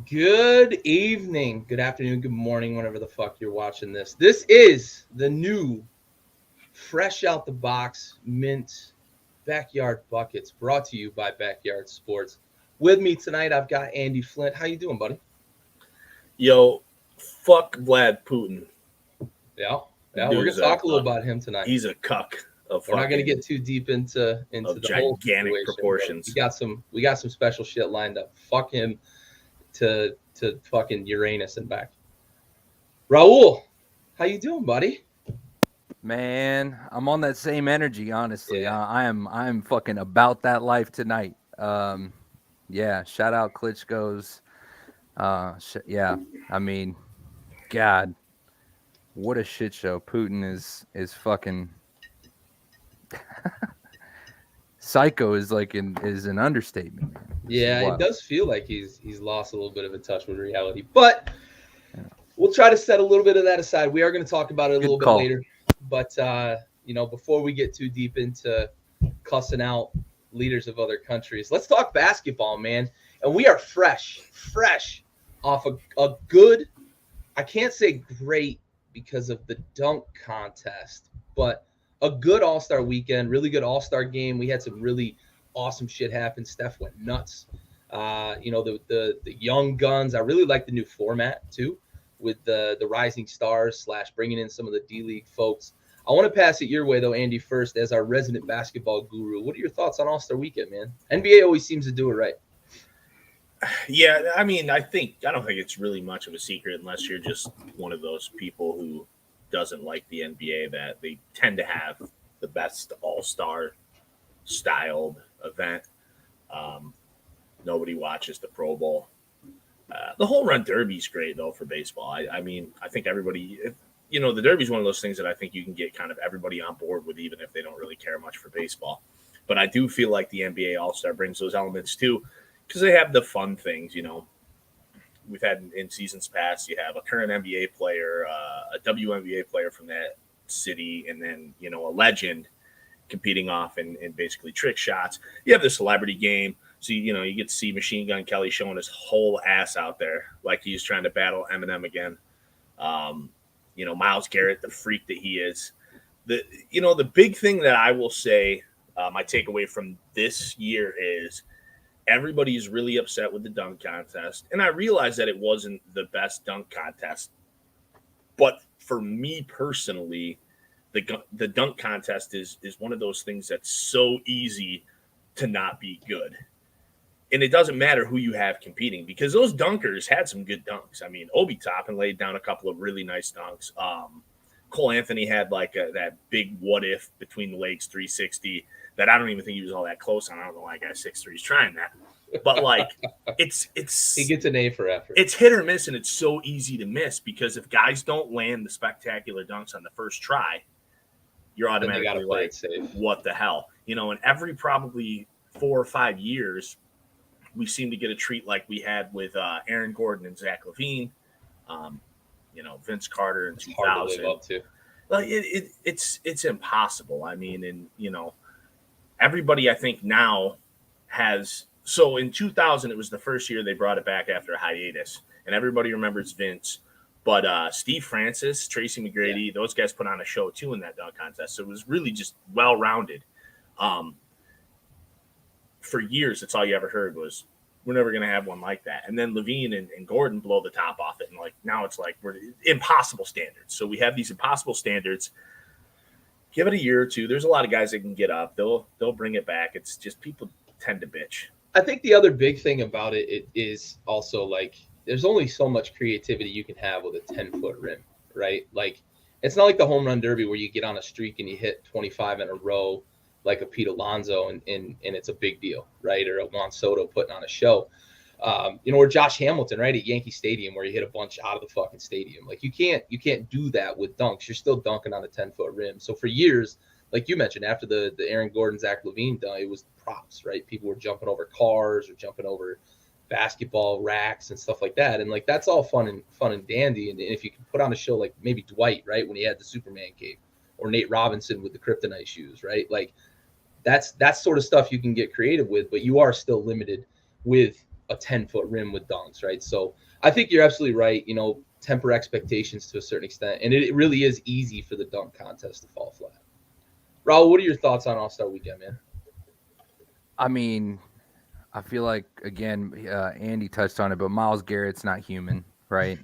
Good evening, good afternoon, good morning, whenever the fuck you're watching this. This is the new, fresh out the box, mint backyard buckets, brought to you by Backyard Sports. With me tonight, I've got Andy Flint. How you doing, buddy? Yo, fuck Vlad Putin. Yeah, we're gonna talk a little about him tonight. He's a cuck. We're not gonna get too deep into the whole gigantic proportions. We got some special shit lined up. Fuck him to fucking Uranus and back. Raul, how you doing, buddy? Man, I'm on that same energy, honestly. Yeah. I'm fucking about that life tonight. Yeah, shout out Klitschko's. Yeah, I mean, God, what a shit show. Putin is fucking psycho is an understatement, man. Yeah, it does feel like he's lost a little bit of a touch with reality, but we'll try to set a little bit of that aside. We are going to talk about it a little bit later, but before we get too deep into cussing out leaders of other countries, let's talk basketball, man. And we are fresh off a good, I can't say great because of the dunk contest, but a good All-Star weekend, really good All-Star game. We had some really awesome shit happen. Steph went nuts. The young guns. I really like the new format too, with the rising stars / bringing in some of the D-League folks. I want to pass it your way though, Andy, first as our resident basketball guru. What are your thoughts on All-Star weekend, man? NBA always seems to do it right. Yeah, I mean, I don't think it's really much of a secret unless you're just one of those people who doesn't like the NBA, that they tend to have the best all-star styled event. Nobody watches the Pro Bowl. The whole run derby is great though for baseball. I mean, I think everybody, the derby is one of those things that I think you can get kind of everybody on board with, even if they don't really care much for baseball. But I do feel like the NBA All-Star brings those elements too, because they have the fun things, We've had in seasons past, you have a current NBA player, a WNBA player from that city, and then, a legend competing off in basically trick shots. You have the celebrity game. So, you get to see Machine Gun Kelly showing his whole ass out there like he's trying to battle Eminem again. Myles Garrett, the freak that he is. The big thing that I will say, my takeaway from this year is everybody's really upset with the dunk contest. And I realize that it wasn't the best dunk contest. But for me personally, the dunk contest is one of those things that's so easy to not be good. And it doesn't matter who you have competing, because those dunkers had some good dunks. I mean, Obi Toppin laid down a couple of really nice dunks. Cole Anthony had that big what if between the legs 360 that I don't even think he was all that close on. I don't know why guy 6'3" is trying that. But it's he gets an A for effort. It's hit or miss, and it's so easy to miss, because if guys don't land the spectacular dunks on the first try, you're automatically like, what the hell? In every probably 4 or 5 years, we seem to get a treat like we had with Aaron Gordon and Zach LaVine, Vince Carter in 2000. Well, it's impossible. I mean, and everybody I think now has. So in 2000, it was the first year they brought it back after a hiatus, and everybody remembers Vince. But Steve Francis, Tracy McGrady, those guys put on a show too in that dunk contest. So it was really just well-rounded. For years, that's all you ever heard was, we're never going to have one like that. And then LaVine and Gordon blow the top off it. And now it's like we're impossible standards. So we have these impossible standards. give it a year or two. There's a lot of guys that can get up. They'll bring it back. It's just people tend to bitch. I think the other big thing about it is also like there's only so much creativity you can have with a 10-foot rim, right? Like it's not like the home run derby where you get on a streak and you hit 25 in a row like a Pete Alonso and it's a big deal, right? Or a Juan Soto putting on a show. Or Josh Hamilton, right, at Yankee Stadium where you hit a bunch out of the fucking stadium. Like you can't do that with dunks. You're still dunking on a 10-foot rim. So for years, like you mentioned, after the Aaron Gordon, Zach LaVine dunk, it was props, right? People were jumping over cars or jumping over basketball racks and stuff like that. And like that's all fun and dandy. And if you can put on a show like maybe Dwight, right, when he had the Superman cape, or Nate Robinson with the kryptonite shoes, right? Like that's sort of stuff you can get creative with, but you are still limited with a 10-foot rim with dunks, right? So I think you're absolutely right. Temper expectations to a certain extent, and it really is easy for the dunk contest to fall flat. Raul, what are your thoughts on All-Star Weekend, man? I mean, I feel like, again, Andy touched on it, but Myles Garrett's not human, right?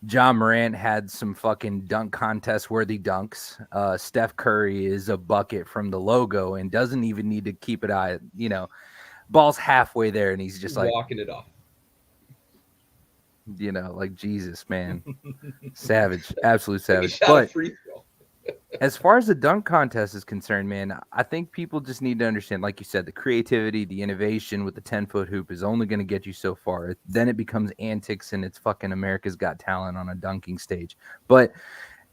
John Morant had some fucking dunk contest-worthy dunks. Steph Curry is a bucket from the logo and doesn't even need to keep it eye, ball's halfway there, and he's just like walking it off. Like Jesus, man. Savage, absolute savage. But free throw. As far as the dunk contest is concerned, man, I think people just need to understand, like you said, the creativity, the innovation with the 10-foot hoop is only going to get you so far. Then it becomes antics and it's fucking America's Got Talent on a dunking stage. But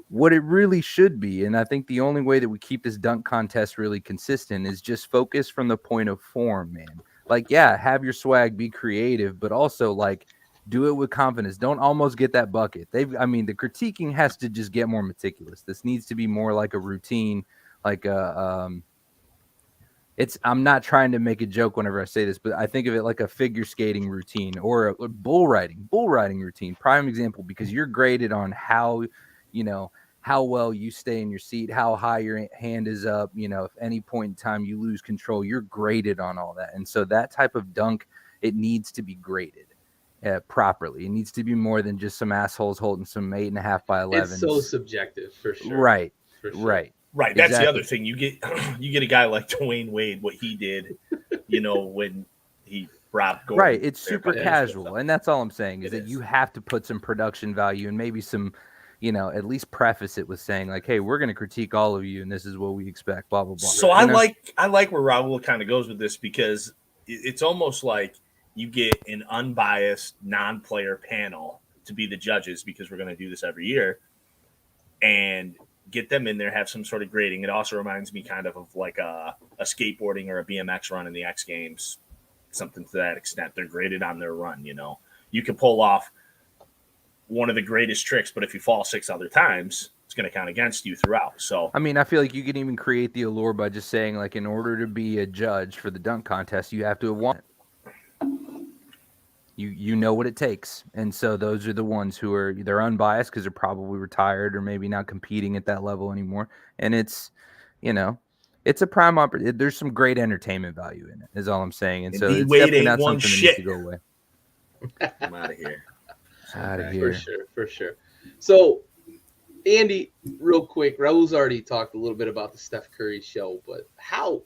what it really should be, and I think the only way that we keep this dunk contest really consistent is just focus from the point of form, man. Like, yeah, have your swag, be creative, but also like do it with confidence. Don't almost get that bucket. The critiquing has to just get more meticulous. This needs to be more like a routine, like I'm not trying to make a joke whenever I say this, but I think of it like a figure skating routine or a bull riding routine. Prime example, because you're graded on how well you stay in your seat, how high your hand is up. If any point in time you lose control, you're graded on all that. And so that type of dunk, it needs to be graded properly. It needs to be more than just some assholes holding some 8.5 by 11. It's so subjective, for sure. Right. For sure. Right. That's exactly the other thing. You get a guy like Dwayne Wade, what he did, when he robbed Gordon. Right. It's super casual. And that's all I'm saying is that you have to put some production value and maybe some, at least preface it with saying like, hey, we're going to critique all of you and this is what we expect, blah, blah, blah. So I like where Raul kind of goes with this, because it's almost like you get an unbiased non-player panel to be the judges, because we're going to do this every year, and get them in there, have some sort of grading. It also reminds me kind of like a skateboarding or a BMX run in the X Games, something to that extent. They're graded on their run. You can pull off one of the greatest tricks, but if you fall 6 other times, it's going to count against you throughout. So, I feel like you can even create the allure by just saying, like, in order to be a judge for the dunk contest, you have to have won it. You know what it takes. And so those are the ones who are either unbiased because they're probably retired or maybe not competing at that level anymore. And it's, it's a prime opportunity. There's some great entertainment value in it, is all I'm saying. And so it's definitely not something that needs to go away. I'm out of here. For sure. So, Andy, real quick, Raul's already talked a little bit about the Steph Curry show, but how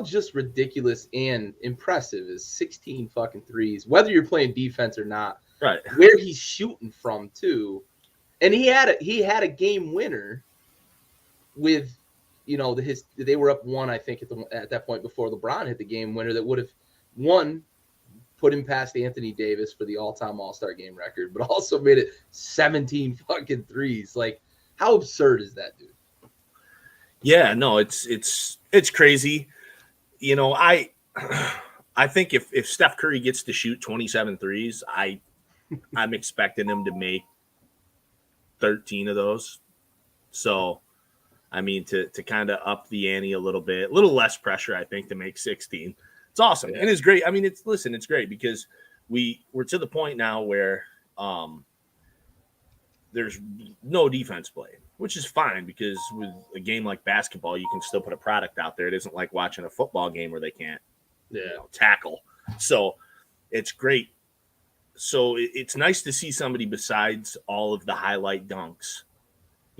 just ridiculous and impressive is 16 fucking threes, whether you're playing defense or not, right? Where he's shooting from too. And he had a game winner with, they were up 1, I think at that point before LeBron hit the game winner that would have put him past Anthony Davis for the all-time All-Star game record, but also made it 17 fucking threes. Like, how absurd is that, dude? Yeah, no, it's crazy. I think if Steph Curry gets to shoot 27 threes, I'm expecting him to make 13 of those. So, to kind of up the ante a little bit, a little less pressure, I think, to make 16. It's awesome. Yeah. And it's great. It's great because we're to the point now where there's no defense played, which is fine, because with a game like basketball, you can still put a product out there. It isn't like watching a football game where they can't tackle. So it's great. So it's nice to see somebody besides all of the highlight dunks,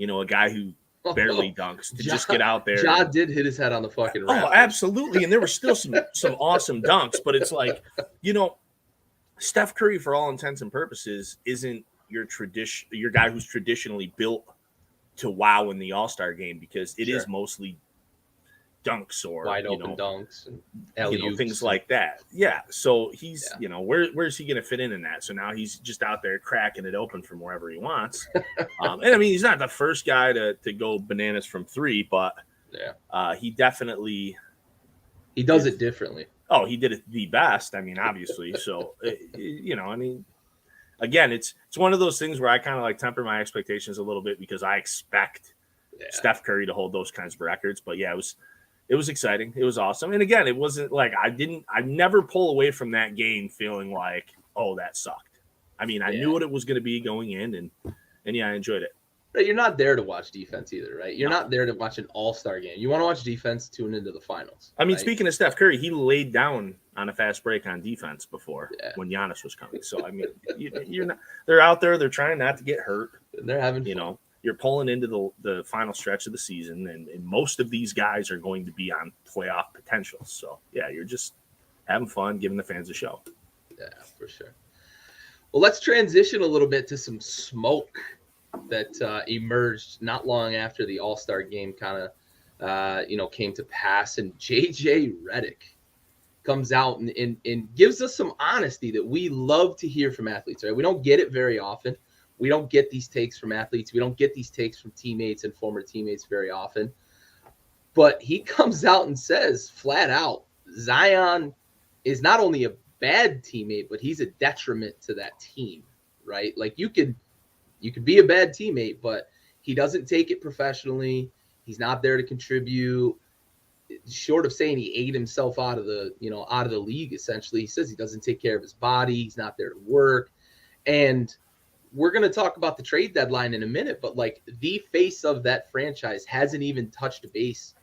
a guy who barely dunks to just get out there. Ja did hit his head on the fucking rafters. Oh, absolutely. And there were still some awesome dunks, but it's like, Steph Curry, for all intents and purposes, isn't your guy who's traditionally built to wow in the All-Star game, because it is mostly dunks or wide open dunks and things like that. Yeah. So he's, where's he going to fit in that? So now he's just out there cracking it open from wherever he wants. And I mean, he's not the first guy to go bananas from three, but he definitely does it differently. Oh, he did it the best. I mean, obviously. So, I mean, again, it's one of those things where I kind of like temper my expectations a little bit, because I expect Steph Curry to hold those kinds of records. But yeah, it was exciting. It was awesome. And again, it wasn't like I never pull away from that game feeling like, oh, that sucked. I mean, I knew what it was going to be going in, and I enjoyed it. Right, you're not there to watch defense either, right? You're not there to watch an all-star game. You want to watch defense, tune into the finals. I mean, speaking of Steph Curry, he laid down on a fast break on defense before when Giannis was coming. So, I mean, you're not. They're out there. They're trying not to get hurt. They're having fun. You're pulling into the final stretch of the season, and most of these guys are going to be on playoff potential. So, yeah, you're just having fun, giving the fans a show. Yeah, for sure. Well, let's transition a little bit to some smoke that emerged not long after the All-Star game kind of, came to pass. And JJ Redick comes out and gives us some honesty that we love to hear from athletes, right? We don't get it very often. We don't get these takes from athletes. We don't get these takes from teammates and former teammates very often. But he comes out and says flat out, Zion is not only a bad teammate, but he's a detriment to that team, right? Like you could be a bad teammate, but he doesn't take it professionally. He's not there to contribute. Short of saying he ate himself out of the league, essentially. He says he doesn't take care of his body. He's not there to work. And we're going to talk about the trade deadline in a minute, but like the face of that franchise hasn't even touched base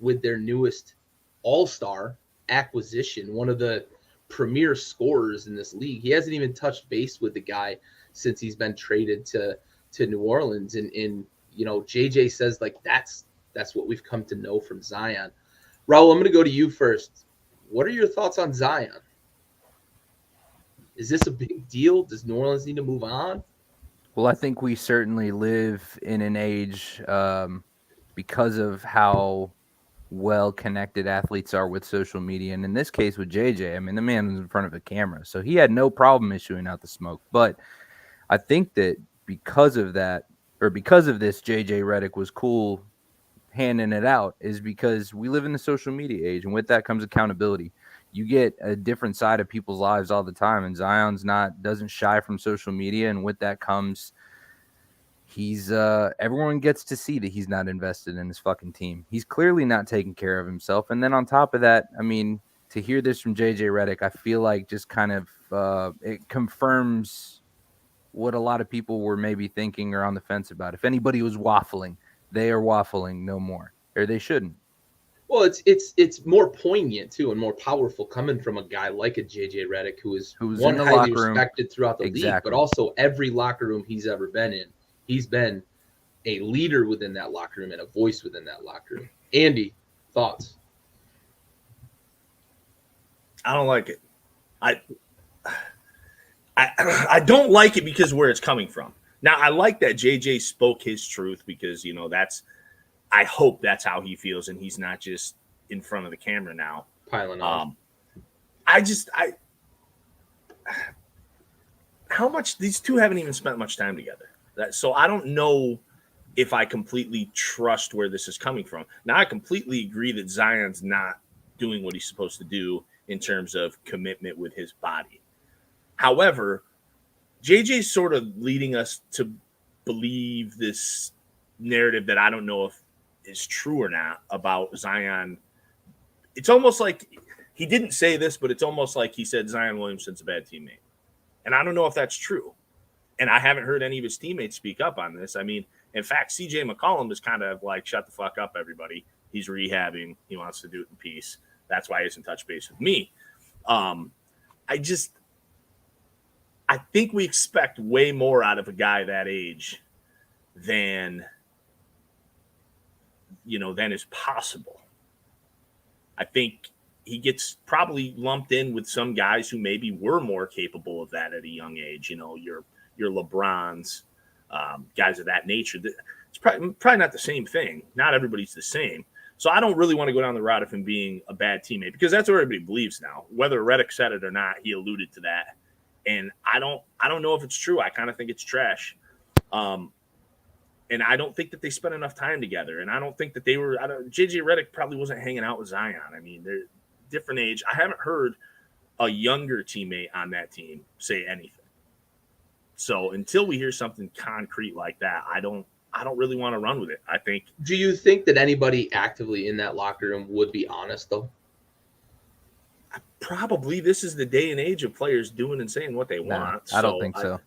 with their newest all-star acquisition, one of the premier scorers in this league. He hasn't even touched base with the guy since he's been traded to New Orleans. And JJ says like that's what we've come to know from Zion. Raul, I'm going to go to you first. What are your thoughts on Zion? Is this a big deal? Does New Orleans need to move on? Well, I think we certainly live in an age because of how well connected athletes are with social media. And in this case with JJ, I mean, the man was in front of a camera, so he had no problem issuing out the smoke. But I think that because of this, JJ Redick was cool handing it out, is because we live in the social media age, and with that comes accountability. You get a different side of people's lives all the time, and Zion's doesn't shy from social media, and with that comes he's everyone gets to see that he's not invested in his fucking team. He's clearly not taking care of himself. And then on top of that, I mean, to hear this from JJ Redick, I feel like just kind of it confirms what a lot of people were maybe thinking or on the fence about. If anybody was waffling, they are waffling no more, or they shouldn't. Well, it's more poignant too and more powerful coming from a guy like a JJ Redick who's one highly respected throughout the league, but also every locker room he's ever been in, he's been a leader within that locker room and a voice within that locker room. Andy, thoughts? I don't like it. I don't like it because where it's coming from. Now, I like that JJ spoke his truth because, I hope that's how he feels and he's not just in front of the camera now. Piling on. How much these two haven't even spent much time together. So I don't know if I completely trust where this is coming from. Now, I completely agree that Zion's not doing what he's supposed to do in terms of commitment with his body. However, JJ's sort of leading us to believe this narrative that I don't know if is true or not about Zion. It's almost like he didn't say this, but it's almost like he said Zion Williamson's a bad teammate. And I don't know if that's true. And I haven't heard any of his teammates speak up on this. I mean, in fact, CJ McCollum is kind of like, shut the fuck up, everybody. He's rehabbing. He wants to do it in peace. That's why he hasn't touched base with me. I think we expect way more out of a guy that age than then is possible. I think he gets probably lumped in with some guys who maybe were more capable of that at a young age. Your LeBrons, guys of that nature. It's probably not the same thing. Not everybody's the same. So I don't really want to go down the route of him being a bad teammate, because that's what everybody believes now. Whether Redick said it or not, he alluded to that. And I don't know if it's true. I kind of think it's trash. And I don't think that they spent enough time together. And I don't think that JJ Redick probably wasn't hanging out with Zion. I mean, they're different age. I haven't heard a younger teammate on that team say anything. So until we hear something concrete like that, I don't really want to run with it. I think. Do you think that anybody actively in that locker room would be honest, though? Probably. This is the day and age of players doing and saying what they want. I don't think so.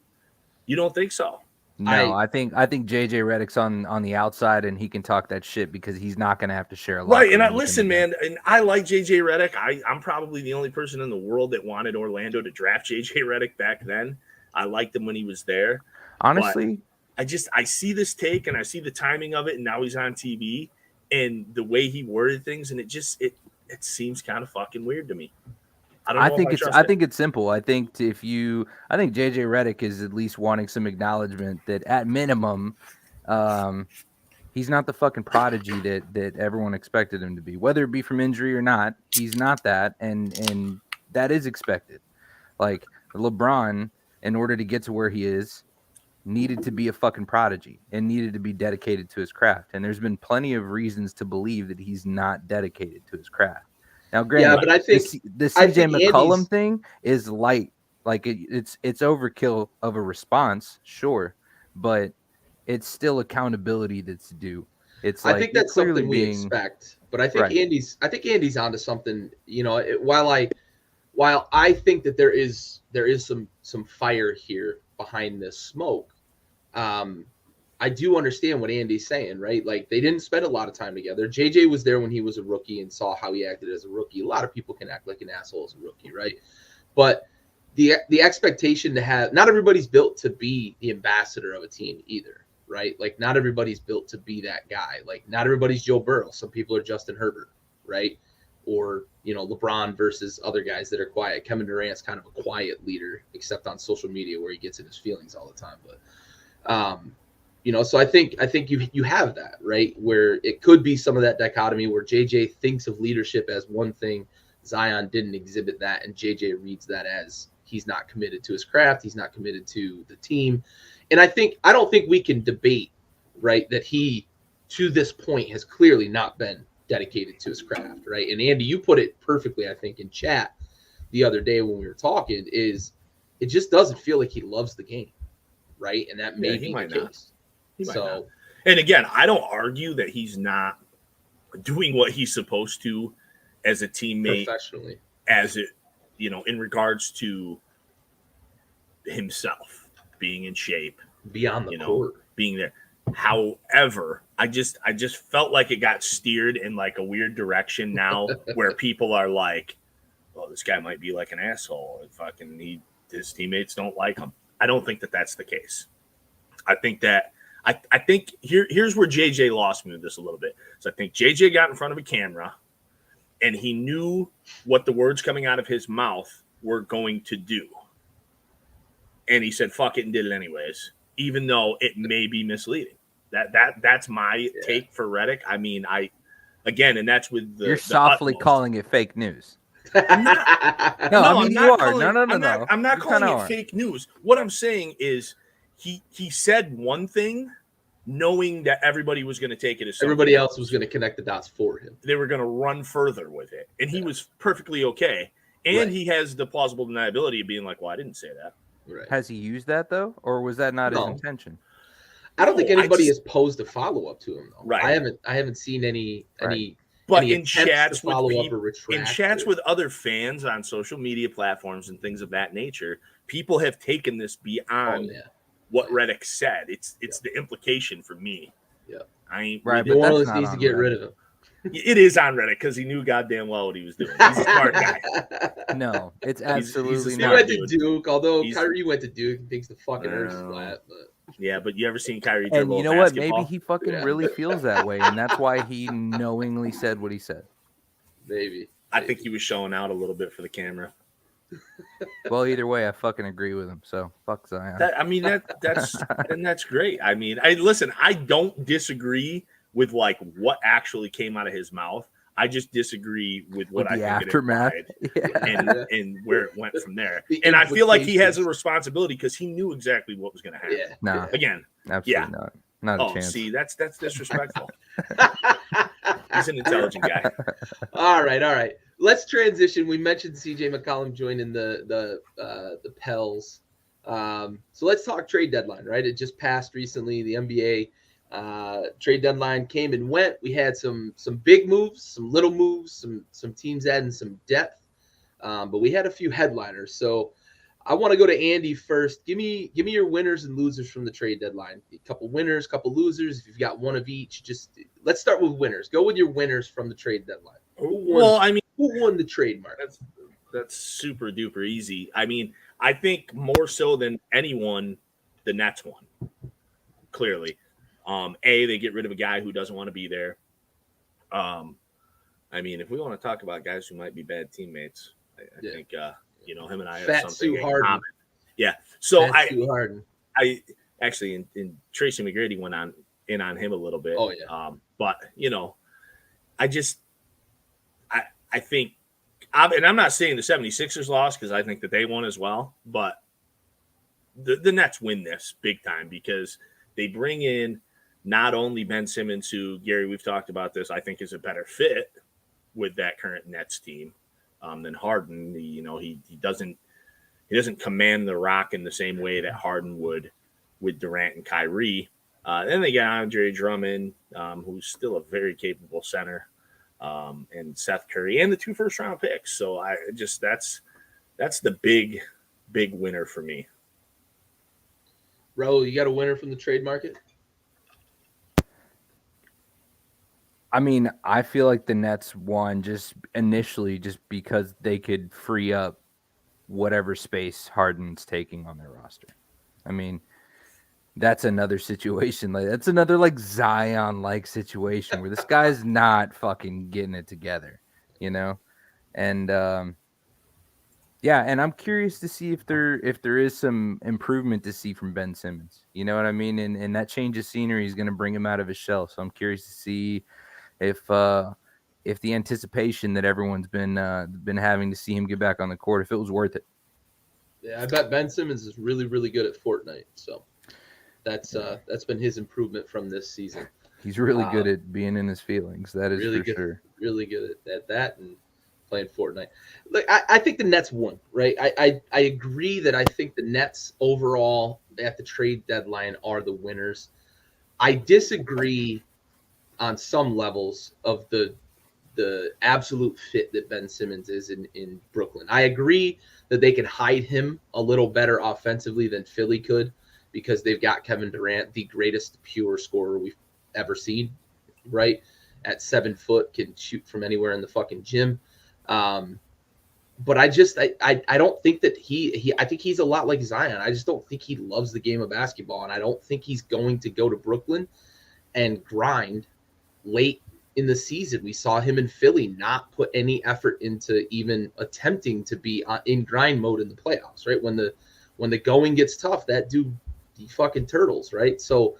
You don't think so? No, I think JJ Redick's on the outside, and he can talk that shit because he's not going to have to share a lot. Right, and listen, man, and I like JJ Redick. I'm probably the only person in the world that wanted Orlando to draft JJ Redick back then. I liked him when he was there. Honestly, but I see this take, and I see the timing of it, and now he's on TV, and the way he worded things, and it seems kind of fucking weird to me. I think it's simple. I think JJ Redick is at least wanting some acknowledgement that at minimum, he's not the fucking prodigy that everyone expected him to be. Whether it be from injury or not, he's not that, and that is expected. Like LeBron, in order to get to where he is, needed to be a fucking prodigy and needed to be dedicated to his craft. And there's been plenty of reasons to believe that he's not dedicated to his craft. Now, granted, but I think the CJ McCollum thing is light. Like it's overkill of a response, sure, but it's still accountability that's due. It's like, I think that's something we expect, but I think right. Andy's onto something. While I think that there is some fire here behind this smoke, I do understand what Andy's saying, right? Like, they didn't spend a lot of time together. JJ was there when he was a rookie and saw how he acted as a rookie. A lot of people can act like an asshole as a rookie, right? But the expectation to have, not everybody's built to be the ambassador of a team either, right? Like, not everybody's built to be that guy. Like, not everybody's Joe Burrow. Some people are Justin Herbert, right? Or, LeBron versus other guys that are quiet. Kevin Durant's kind of a quiet leader, except on social media where he gets in his feelings all the time. But, so I think you have that, right? Where it could be some of that dichotomy where JJ thinks of leadership as one thing. Zion didn't exhibit that, and JJ reads that as he's not committed to his craft. He's not committed to the team. And I don't think we can debate, right, that he, to this point, has clearly not been dedicated to his craft, right? And Andy, you put it perfectly, I think, in chat the other day when we were talking, is it just doesn't feel like he loves the game, right? And that may be the case. So, and again, I don't argue that he's not doing what he's supposed to as a teammate professionally, as it, in regards to himself being in shape, beyond the court, being there. However, I just felt like it got steered in like a weird direction now, where people are like, "Well, this guy might be like an asshole, and his teammates don't like him." I don't think that that's the case. I think that. I think here's where JJ lost me with this a little bit. So I think JJ got in front of a camera, and he knew what the words coming out of his mouth were going to do. And he said, fuck it, and did it anyways, even though it may be misleading. That's my take for Redick. I mean, and that's with the. You're softly calling it fake news. I'm not calling it fake news. What I'm saying is, He said one thing, knowing that everybody was going to take it as everybody else was going to connect the dots for him. They were going to run further with it, and he was perfectly okay. And he has the plausible deniability of being like, "Well, I didn't say that." Right. Has he used that though, or was that not his intention? I don't think anybody has posed a follow up to him though. Right. I haven't seen any. But any in chats with in chats with other fans on social media platforms and things of that nature, people have taken this beyond. What Redick said. It's the implication for me. Yeah. I ain't right. New Orleans needs to get rid of him. It is on Redick because he knew goddamn well what he was doing. He's a smart guy. No, it's absolutely not. He went to Duke, although Kyrie went to Duke and thinks the fucking earth's flat. But Yeah, but you ever seen Kyrie And dribble you know a what? basketball? Maybe he fucking really feels that way, and that's why he knowingly said what he said. Maybe. I think he was showing out a little bit for the camera. Well, either way, I fucking agree with him. So fuck Zion. That's great. I mean, I don't disagree with like what actually came out of his mouth. I just disagree with what With the I think aftermath. it implied and where it went from there. And I feel like he has a responsibility because he knew exactly what was going to happen. Yeah. Nah, again, absolutely not a chance. See, that's disrespectful. He's an intelligent guy. All right. Let's transition. We mentioned CJ McCollum joining the Pels. So let's talk trade deadline, right? It just passed recently. The NBA trade deadline came and went. We had some big moves, some little moves, some teams adding some depth, but we had a few headliners. So I want to go to Andy first. Give me your winners and losers from the trade deadline. A couple winners, couple losers. If you've got one of each, just let's start with winners. Go with your winners from the trade deadline. Who won the trade market? That's super duper easy. I mean, I think more so than anyone, the Nets won. Clearly. They get rid of a guy who doesn't want to be there. I mean, if we want to talk about guys who might be bad teammates, I think him and I have something in common. Yeah. So I actually in Tracy McGrady went on him a little bit. Oh yeah. But I think, and I'm not saying the 76ers lost because I think that they won as well, but the Nets win this big time because they bring in not only Ben Simmons, who, Gary, we've talked about this, I think is a better fit with that current Nets team than Harden. He doesn't command the rock in the same way that Harden would with Durant and Kyrie. Then they got Andre Drummond, who's still a very capable center. And Seth Curry and the 2 first-round picks. So that's the big winner for me. Raul, you got a winner from the trade market? I mean, I feel like the Nets won just initially just because they could free up whatever space Harden's taking on their roster. I mean, that's another situation. That's another Zion-like situation where this guy's not fucking getting it together, And and I'm curious to see if there is some improvement to see from Ben Simmons. You know what I mean? And that change of scenery is going to bring him out of his shell. So I'm curious to see if the anticipation that everyone's been having to see him get back on the court, if it was worth it. Yeah, I bet Ben Simmons is really, really good at Fortnite. So that's been his improvement from this season. He's really good at being in his feelings. That is really for sure. Really good at that and playing Fortnite. Look, I think the Nets won, right? I agree that I think the Nets overall at the trade deadline are the winners. I disagree on some levels of the absolute fit that Ben Simmons is in Brooklyn. I agree that they can hide him a little better offensively than Philly could because they've got Kevin Durant, the greatest pure scorer we've ever seen, right? At 7 foot, can shoot from anywhere in the fucking gym. But I don't think that I think he's a lot like Zion. I just don't think he loves the game of basketball. And I don't think he's going to go to Brooklyn and grind late in the season. We saw him in Philly not put any effort into even attempting to be in grind mode in the playoffs, right? When the going gets tough, that dude, he fucking turtles, right? So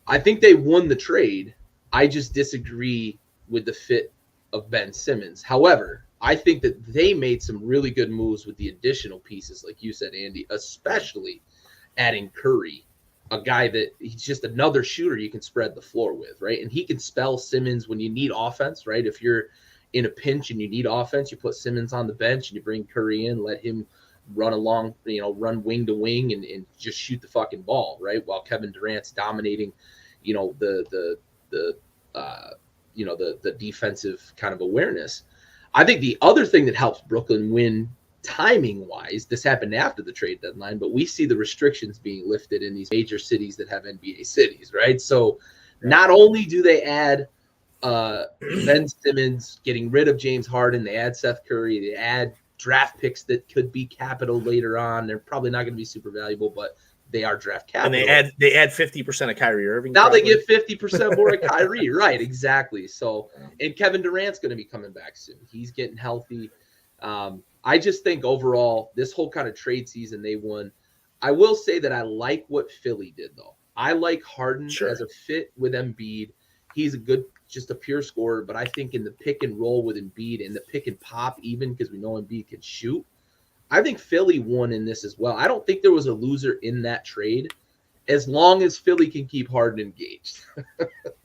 I think they won the trade. I just disagree with the fit of Ben Simmons. However, I think that they made some really good moves with the additional pieces, like you said, Andy, especially adding Curry, a guy that he's just another shooter you can spread the floor with, right? And he can spell Simmons when you need offense, right? If you're in a pinch and you need offense, you put Simmons on the bench and you bring Curry in, let him run along, run wing to wing and just shoot the fucking ball, right? While Kevin Durant's dominating, the defensive kind of awareness. I think the other thing that helps Brooklyn win timing wise, this happened after the trade deadline, but we see the restrictions being lifted in these major cities that have NBA cities, right? So not only do they add Ben Simmons, getting rid of James Harden, they add Seth Curry, they add draft picks that could be capital later on. They're probably not going to be super valuable, but they are draft capital. And they add 50% of Kyrie Irving. Now probably. they get 50% more of Kyrie. Right, exactly. So, and Kevin Durant's going to be coming back soon. He's getting healthy. I just think overall, this whole kind of trade season they won. I will say that I like what Philly did, though. I like Harden as a fit with Embiid. He's just a pure scorer, but I think in the pick and roll with Embiid and the pick and pop, even because we know Embiid can shoot, I think Philly won in this as well. I don't think there was a loser in that trade as long as Philly can keep Harden engaged.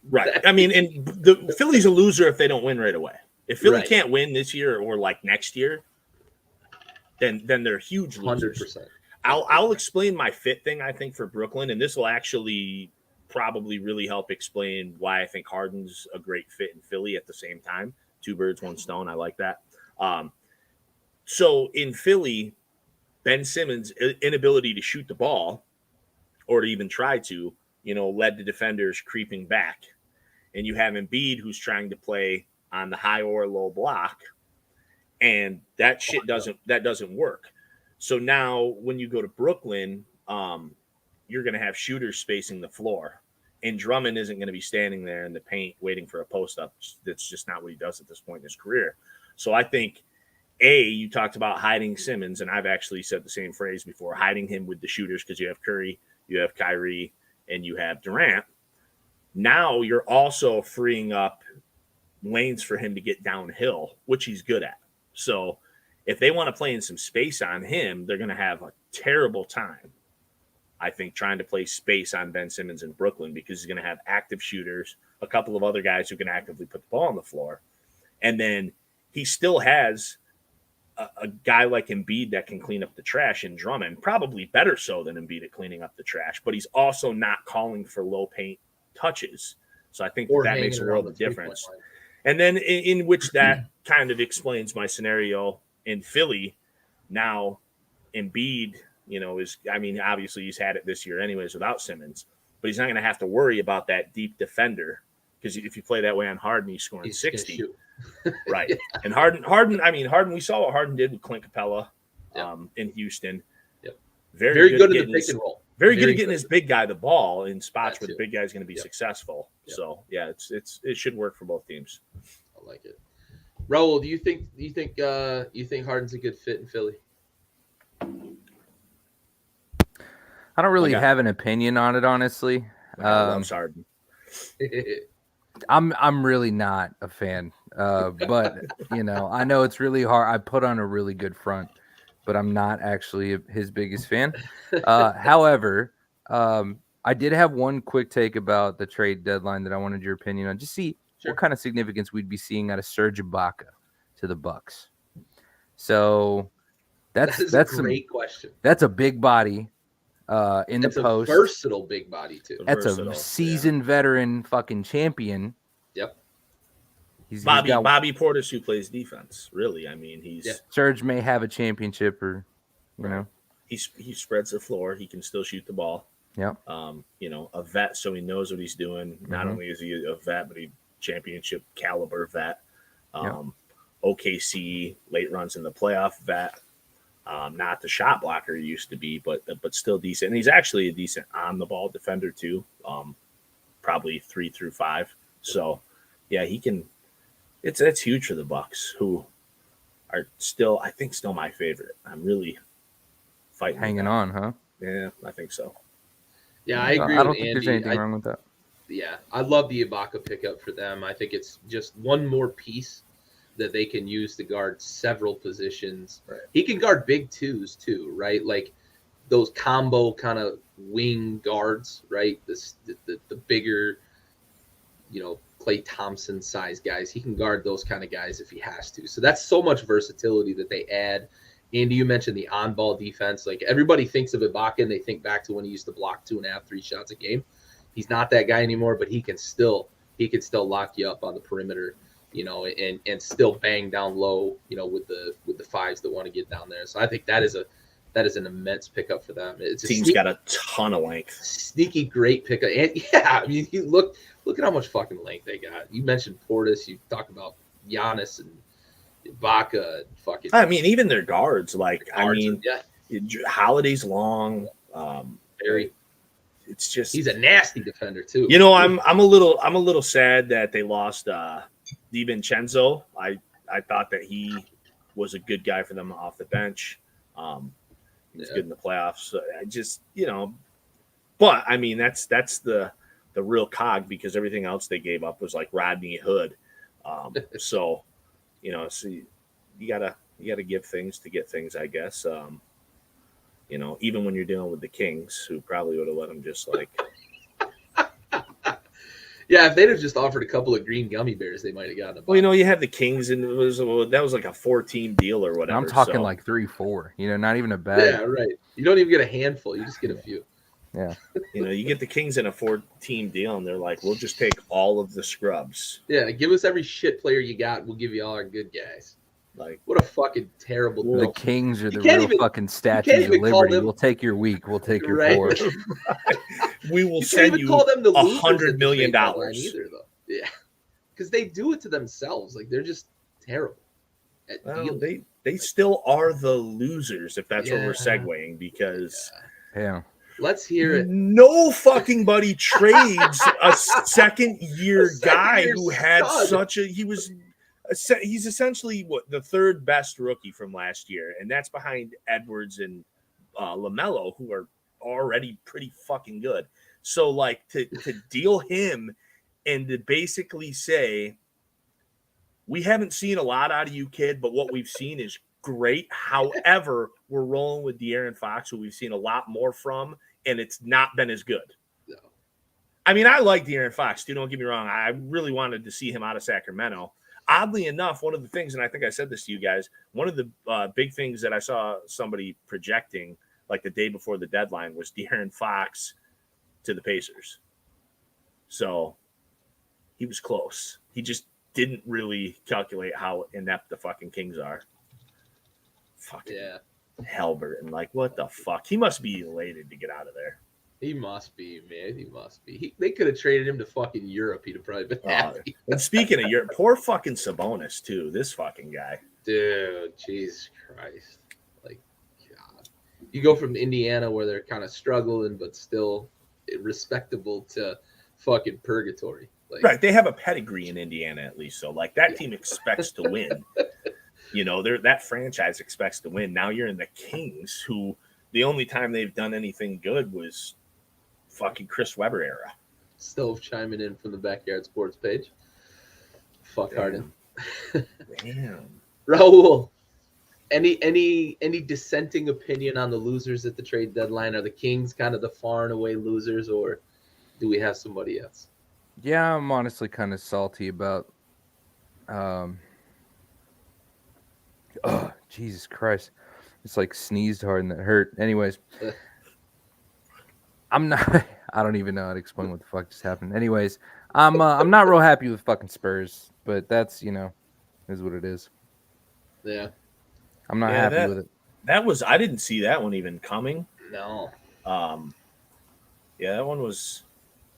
Right. I mean, and the Philly's a loser if they don't win right away. If Philly can't win this year or like next year, then they're huge losers. 100%. I'll explain my fit thing, I think, for Brooklyn, and this will actually probably really help explain why I think Harden's a great fit in Philly at the same time. 2 birds, 1 stone. I like that. So in Philly, Ben Simmons' inability to shoot the ball or to even try to, led to defenders creeping back. And you have Embiid who's trying to play on the high or low block, and that shit doesn't work. So now when you go to Brooklyn, you're going to have shooters spacing the floor, and Drummond isn't going to be standing there in the paint waiting for a post up. That's just not what he does at this point in his career. So I think, you talked about hiding Simmons, and I've actually said the same phrase before, hiding him with the shooters, because you have Curry, you have Kyrie, and you have Durant. Now you're also freeing up lanes for him to get downhill, which he's good at. So if they want to play in some space on him, they're going to have a terrible time, I think, trying to play space on Ben Simmons in Brooklyn, because he's going to have active shooters, a couple of other guys who can actively put the ball on the floor. And then he still has a guy like Embiid that can clean up the trash in Drummond, probably better so than Embiid at cleaning up the trash, but he's also not calling for low paint touches. So I think that makes a world of difference. And then in which that kind of explains my scenario in Philly. Now Embiid, obviously he's had it this year anyways without Simmons, but he's not going to have to worry about that deep defender, because if you play that way on Harden, he's scoring 60. Right. And Harden, we saw what Harden did with Clint Capella in Houston. Yep. Very good at the pick and roll. Very good at getting his big guy the ball in spots where the big guy is going to be successful. Yep. So it should work for both teams. I like it. Raul, do you think Harden's a good fit in Philly? I don't really have an opinion on it, honestly. I'm sorry. I'm really not a fan, but I know it's really hard. I put on a really good front, but I'm not actually his biggest fan. However, I did have one quick take about the trade deadline that I wanted your opinion on. Just see what kind of significance we'd be seeing out of Serge Ibaka to the Bucks. So that's a great question. That's a big body. The post, a versatile big body too. That's a seasoned veteran fucking champion. Yep. Bobby Portis, who plays defense. Really, Serge may have a championship, or he spreads the floor. He can still shoot the ball. Yep. A vet, so he knows what he's doing. Not only is he a vet, but he championship caliber vet. OKC late runs in the playoff vet. Not the shot blocker he used to be, but still decent. And he's actually a decent on the ball defender too. Probably 3 through 5. So yeah, he can. It's huge for the Bucks, who are still my favorite. I'm really fighting, hanging on, huh? Yeah, I think so. Yeah, I agree. I don't think there's anything wrong with that. Yeah, I love the Ibaka pickup for them. I think it's just one more piece that they can use to guard several positions. Right. He can guard big twos too, right? Like those combo kind of wing guards, right? The bigger, Klay Thompson size guys. He can guard those kind of guys if he has to. So that's so much versatility that they add. Andy, you mentioned the on-ball defense. Like everybody thinks of Ibaka and they think back to when he used to block 2.5, 3 shots a game. He's not that guy anymore, but he can still lock you up on the perimeter. And still bang down low, with the fives that want to get down there. So I think that is an immense pickup for them. Team's got a ton of length. Sneaky great pickup. And you look at how much fucking length they got. You mentioned Portis. You talk about Giannis and Ibaka. Fucking. Even their guards. Holiday's long. Very. It's just he's a nasty defender too. You know, I'm a little sad that they lost DiVincenzo. I thought that he was a good guy for them off the bench. He was good in the playoffs. So I just, but I mean that's the real cog, because everything else they gave up was like Rodney Hood. So you gotta give things to get things, I guess. Even when you're dealing with the Kings, who probably would have let them just like. Yeah, if they'd have just offered a couple of green gummy bears, they might have gotten them. Well, you have the Kings, and that was like a 4-team deal or whatever. I'm talking like 3-4. Not even a bag. Yeah, right. You don't even get a handful; you just get a few. Yeah. You get the Kings in a 4-team deal, and they're like, "We'll just take all of the scrubs." Yeah, give us every shit player you got. We'll give you all our good guys. Like, what a fucking terrible. The Kings are the real fucking statues of liberty. We'll take your week. We'll take your poor. We will send you $100 million. Either though, yeah, because they do it to themselves. Like they're just terrible. They still are the losers, if that's what we're segueing. Because let's hear it. No fucking buddy trades a second-year guy who had such a he's essentially the third best rookie from last year, and that's behind Edwards and LaMelo, who are already pretty fucking good. So like to deal him and to basically say, we haven't seen a lot out of you, kid, but what we've seen is great. However, we're rolling with De'Aaron Fox, who we've seen a lot more from, and it's not been as good. No. I mean, I like De'Aaron Fox, too. Don't get me wrong. I really wanted to see him out of Sacramento. Oddly enough, one of the things, and I think I said this to you guys, one of the big things that I saw somebody projecting like the day before the deadline was De'Aaron Fox to the Pacers. So he was close. He just didn't really calculate how inept the fucking Kings are. Fucking Halberton. Like, what the fuck? He must be elated to get out of there. He must be, man. He must be. They could have traded him to fucking Europe. He'd have probably been happy. And speaking of Europe, poor fucking Sabonis, too. This fucking guy. Dude, Jesus Christ. Like, God. You go from Indiana, where they're kind of struggling, but still respectable, to fucking purgatory. Like, right. They have a pedigree in Indiana, at least. So, like, that team expects to win. That franchise expects to win. Now you're in the Kings, who the only time they've done anything good was fucking Chris Webber era. Stove chiming in from the Backyard Sports page. Fuck Harden. Damn. Raul, any dissenting opinion on the losers at the trade deadline? Are the Kings kind of the far and away losers, or do we have somebody else? Yeah, I'm honestly kind of salty about Jesus Christ. It's like sneezed hard and that hurt. Anyways, I'm not. I don't even know how to explain what the fuck just happened. Anyways, I'm not real happy with fucking Spurs, but that's is what it is. Yeah, I'm not happy with it. I didn't see that one even coming. No. Yeah, that was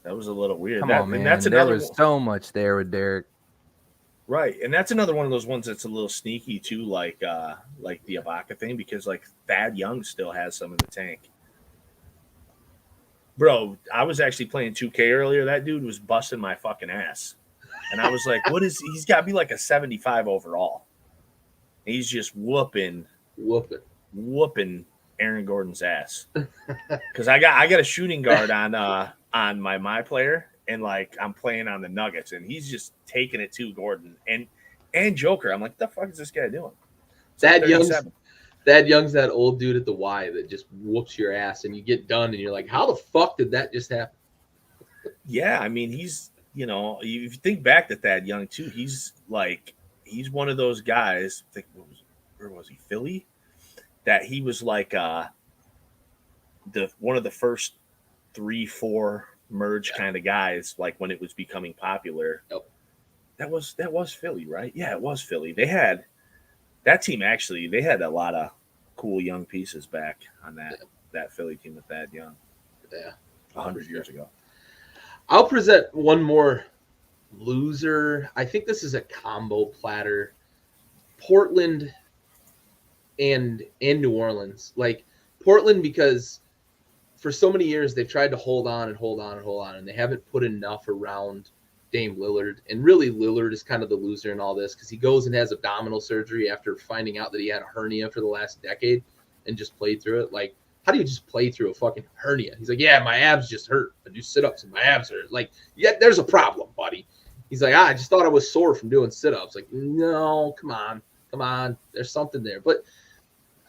a little weird. Come on, man. There was so much there with Derek. Right, and that's another one of those ones that's a little sneaky too, like the Ibaka thing, because like Thad Young still has some in the tank. Bro, I was actually playing 2K earlier. That dude was busting my fucking ass, and I was like, "What is? He's got to be like a 75 overall." And he's just whooping Aaron Gordon's ass, because I got a shooting guard on my player. And like I'm playing on the Nuggets, and he's just taking it to Gordon and Joker. I'm like, what the fuck is this guy doing? Thad Young's that old dude at the Y that just whoops your ass, and you get done, and you're like, how the fuck did that just happen? Yeah, I mean, he's if you think back to Thad Young too, he's one of those guys. I think where was he? Philly? That he was like one of the first 3-4 merge kind of guys, like when it was becoming popular. Yep. That was Philly, right? Yeah, it was Philly. They had that team, actually. They had a lot of cool young pieces back on that Philly team with Thad Young. Yeah, 100 years ago. I'll present one more loser. I think this is a combo platter. Portland and New Orleans. Like Portland, because for so many years they've tried to hold on, and they haven't put enough around Dame Lillard. And really, Lillard is kind of the loser in all this because he goes and has abdominal surgery after finding out that he had a hernia for the last decade and just played through it. Like, how do you just play through a fucking hernia? He's like, yeah, my abs just hurt. I do sit-ups and my abs hurt. Like, yeah, there's a problem, buddy. He's like, I just thought I was sore from doing sit-ups. Like, no, come on. There's something there. But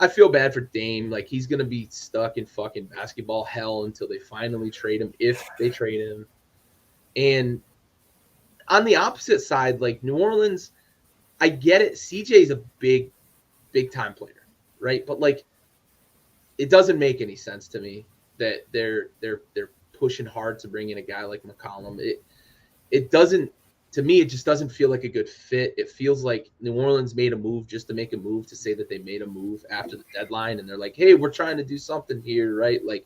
I feel bad for Dame. Like, he's going to be stuck in fucking basketball hell until they finally trade him, if they trade him. And on the opposite side, like New Orleans, I get it. CJ's a big time player, right? But like, it doesn't make any sense to me that they're pushing hard to bring in a guy like McCollum. It doesn't, to me, it just doesn't feel like a good fit. It feels like New Orleans made a move just to make a move, to say that they made a move after the deadline, and they're like, hey, we're trying to do something here, right? Like,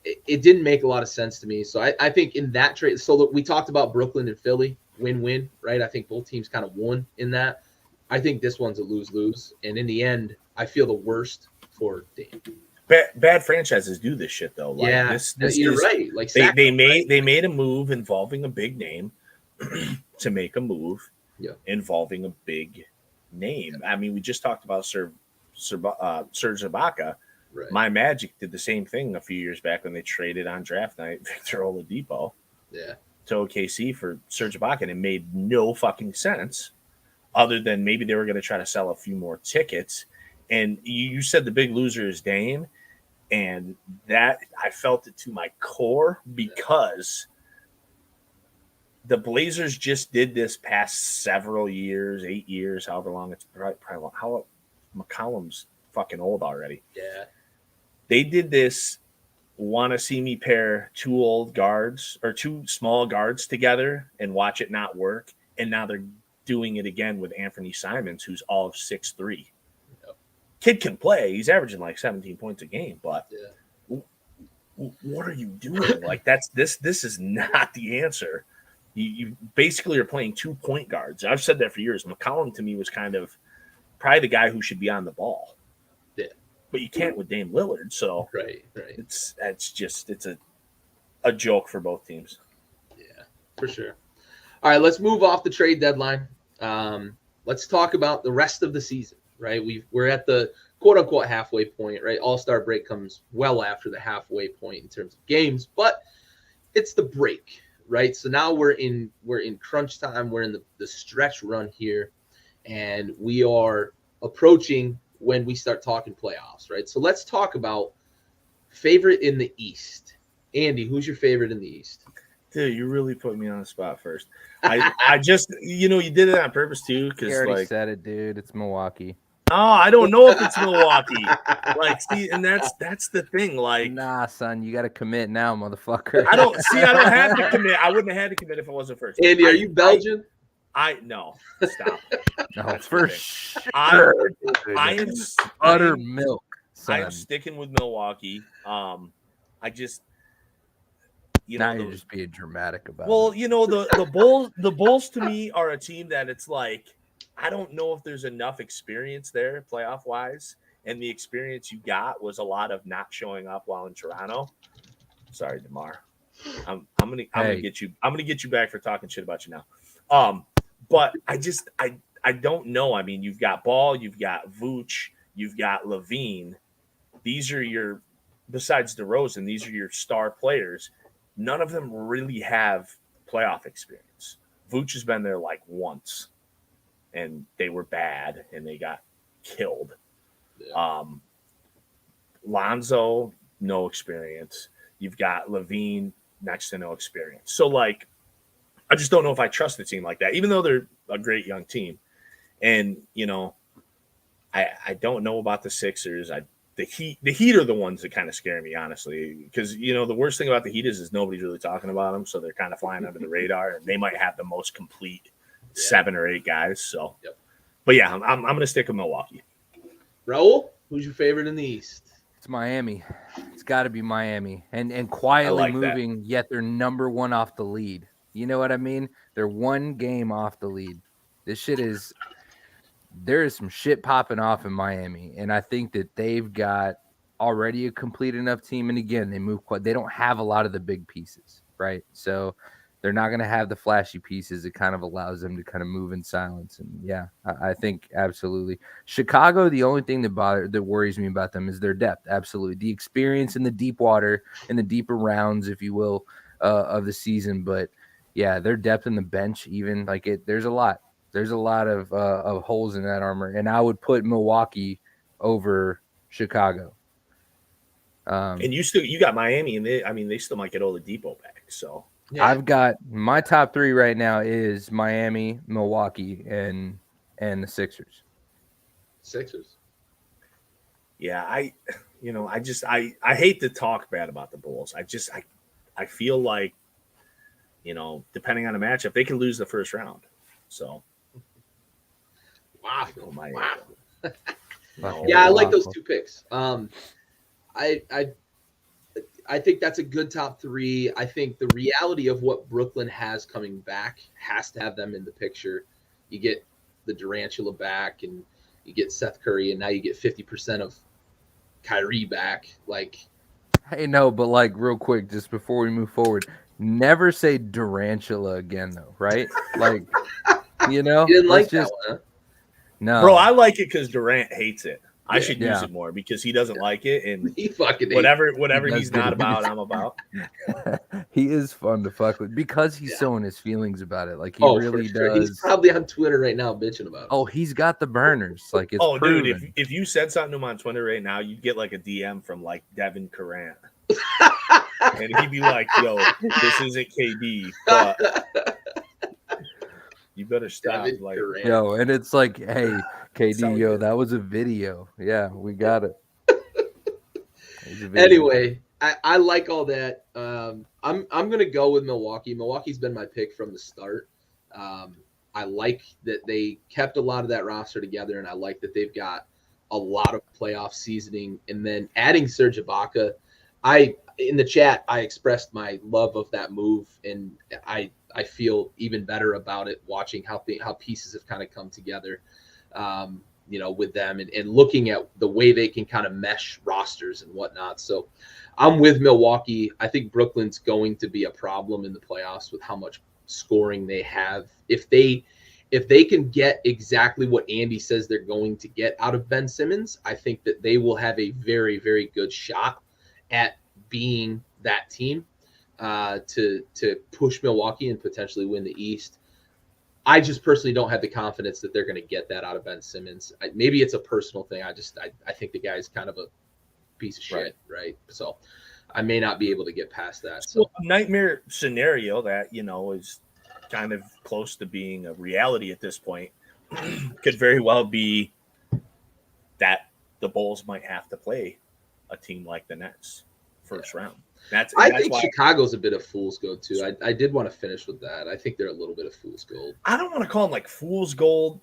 it didn't make a lot of sense to me. So I think in that trade, so look, we talked about Brooklyn and Philly, win-win, right? I think both teams kind of won in that. I think this one's a lose-lose. And in the end, I feel the worst for Dame. Bad franchises do this shit though. Like, yeah, this you're is, right. Like, they made a move involving a big name to make a move involving a big name. I mean, we just talked about Serge Ibaka. Right. My Magic did the same thing a few years back when they traded on draft night Victor Oladipo to OKC for Serge Ibaka, and it made no fucking sense other than maybe they were going to try to sell a few more tickets. And you said the big loser is Dame, and that I felt it to my core because the Blazers just did this past several years, 8 years, however long it's probably how McCollum's fucking old already. Yeah. They did this want to see me pair two small guards together and watch it not work. And now they're doing it again with Anthony Simons, who's all of 6'3". Yep. Kid can play. He's averaging like 17 points a game, but what are you doing? Like, this is not the answer. You basically are playing 2 point guards. I've said that for years. McCollum to me was kind of probably the guy who should be on the ball. But you can't with Dame Lillard, so right. It's a joke for both teams. Yeah, for sure. All right, let's move off the trade deadline. Let's talk about the rest of the season. Right, we're at the quote unquote halfway point. Right, All-Star break comes well after the halfway point in terms of games, but it's the break. Right, so now we're in crunch time. We're in the stretch run here, and we are approaching when we start talking playoffs, right? So let's talk about favorite in the East. Andy, who's your favorite in the East? Dude, you really put me on the spot first. I just, you did it on purpose too, because you already said it, dude. It's Milwaukee. Oh, I don't know if it's Milwaukee. Like, see, and that's the thing. Like, nah, son, you got to commit now, motherfucker. I don't have to commit. I wouldn't have had to commit if I wasn't first. Andy, are you Belgian? No, stop. No, for sure. I am buttermilk. I am sticking with Milwaukee. I just, now you're just being dramatic about it. Well, the Bulls to me are a team that it's like, I don't know if there's enough experience there playoff wise, and the experience you got was a lot of not showing up while in Toronto. Sorry, DeMar. I'm gonna get you. I'm gonna get you back for talking shit about you now. But I don't know. I mean, you've got Ball, you've got Vooch, you've got Levine. These are besides DeRozan, these are your star players. None of them really have playoff experience. Vooch has been there like once, and they were bad, and they got killed. Yeah. Lonzo, no experience. You've got Levine, next to no experience. So, like, I just don't know if I trust the team like that, even though they're a great young team. And, I don't know about the Sixers. The Heat are the ones that kind of scare me, honestly, because, the worst thing about the Heat is nobody's really talking about them. So they're kind of flying under the radar, and they might have the most complete 7 or 8 guys. So, But yeah, I'm going to stick with Milwaukee. Raul, who's your favorite in the East? It's Miami. It's got to be Miami. And quietly moving, yet they're number 1 off the lead. You know what I mean? They're 1 game off the lead. There is some shit popping off in Miami. And I think that they've got already a complete enough team. And again, they don't have a lot of the big pieces, right? So they're not going to have the flashy pieces. It kind of allows them to kind of move in silence. And yeah, I think absolutely. Chicago, the only thing that worries me about them is their depth. Absolutely. The experience in the deep water, in the deeper rounds, if you will, of the season. But yeah, their depth in the bench, even there's a lot. There's a lot of holes in that armor. And I would put Milwaukee over Chicago. And you got Miami, and they still might get Oladipo back. So yeah. I've got my top 3 right now is Miami, Milwaukee, and the Sixers. Yeah, I hate to talk bad about the Bulls. I feel like, depending on the matchup, they can lose the first round. So wow. No, yeah, I like those 2 picks. I think that's a good top 3. I think the reality of what Brooklyn has coming back has to have them in the picture. You get the Durantula back, and you get Seth Curry, and now you get 50% of Kyrie back. Hey, no, but real quick, just before we move forward, never say Durantula again, though, right? You didn't like that one, huh? No, bro, I like it because Durant hates it. I should use it more because he doesn't like it, and he fucking whatever he's not about, I'm about. He is fun to fuck with because he's so in his feelings about it. He really does. He's probably on Twitter right now bitching about it. Oh, he's got the burners. It's proven. Dude, if you said something to him on Twitter right now, you'd get a DM from Devin Currant, and he'd be like, "Yo, this isn't KD, but you better stop." Yo, and it's hey, KD, yo, that was a video. Yeah, we got it. Anyway, I like all that. I'm gonna go with Milwaukee. Milwaukee's been my pick from the start. I like that they kept a lot of that roster together, and I like that they've got a lot of playoff seasoning. And then adding Serge Ibaka, in the chat I expressed my love of that move, and I feel even better about it watching how pieces have kind of come together. With them and looking at the way they can kind of mesh rosters and whatnot. So I'm with Milwaukee. I think Brooklyn's going to be a problem in the playoffs with how much scoring they have. If they can get exactly what Andy says they're going to get out of Ben Simmons, I think that they will have a very, very good shot at being that team to push Milwaukee and potentially win the East. I just personally don't have the confidence that they're going to get that out of Ben Simmons. Maybe it's a personal thing. I think the guy's kind of a piece of shit, right? So I may not be able to get past that. So a nightmare scenario that, is kind of close to being a reality at this point could very well be that the Bulls might have to play a team like the Nets first round. I think Chicago's a bit of fool's gold too. I did want to finish with that. I think they're a little bit of fool's gold. I don't want to call them fool's gold.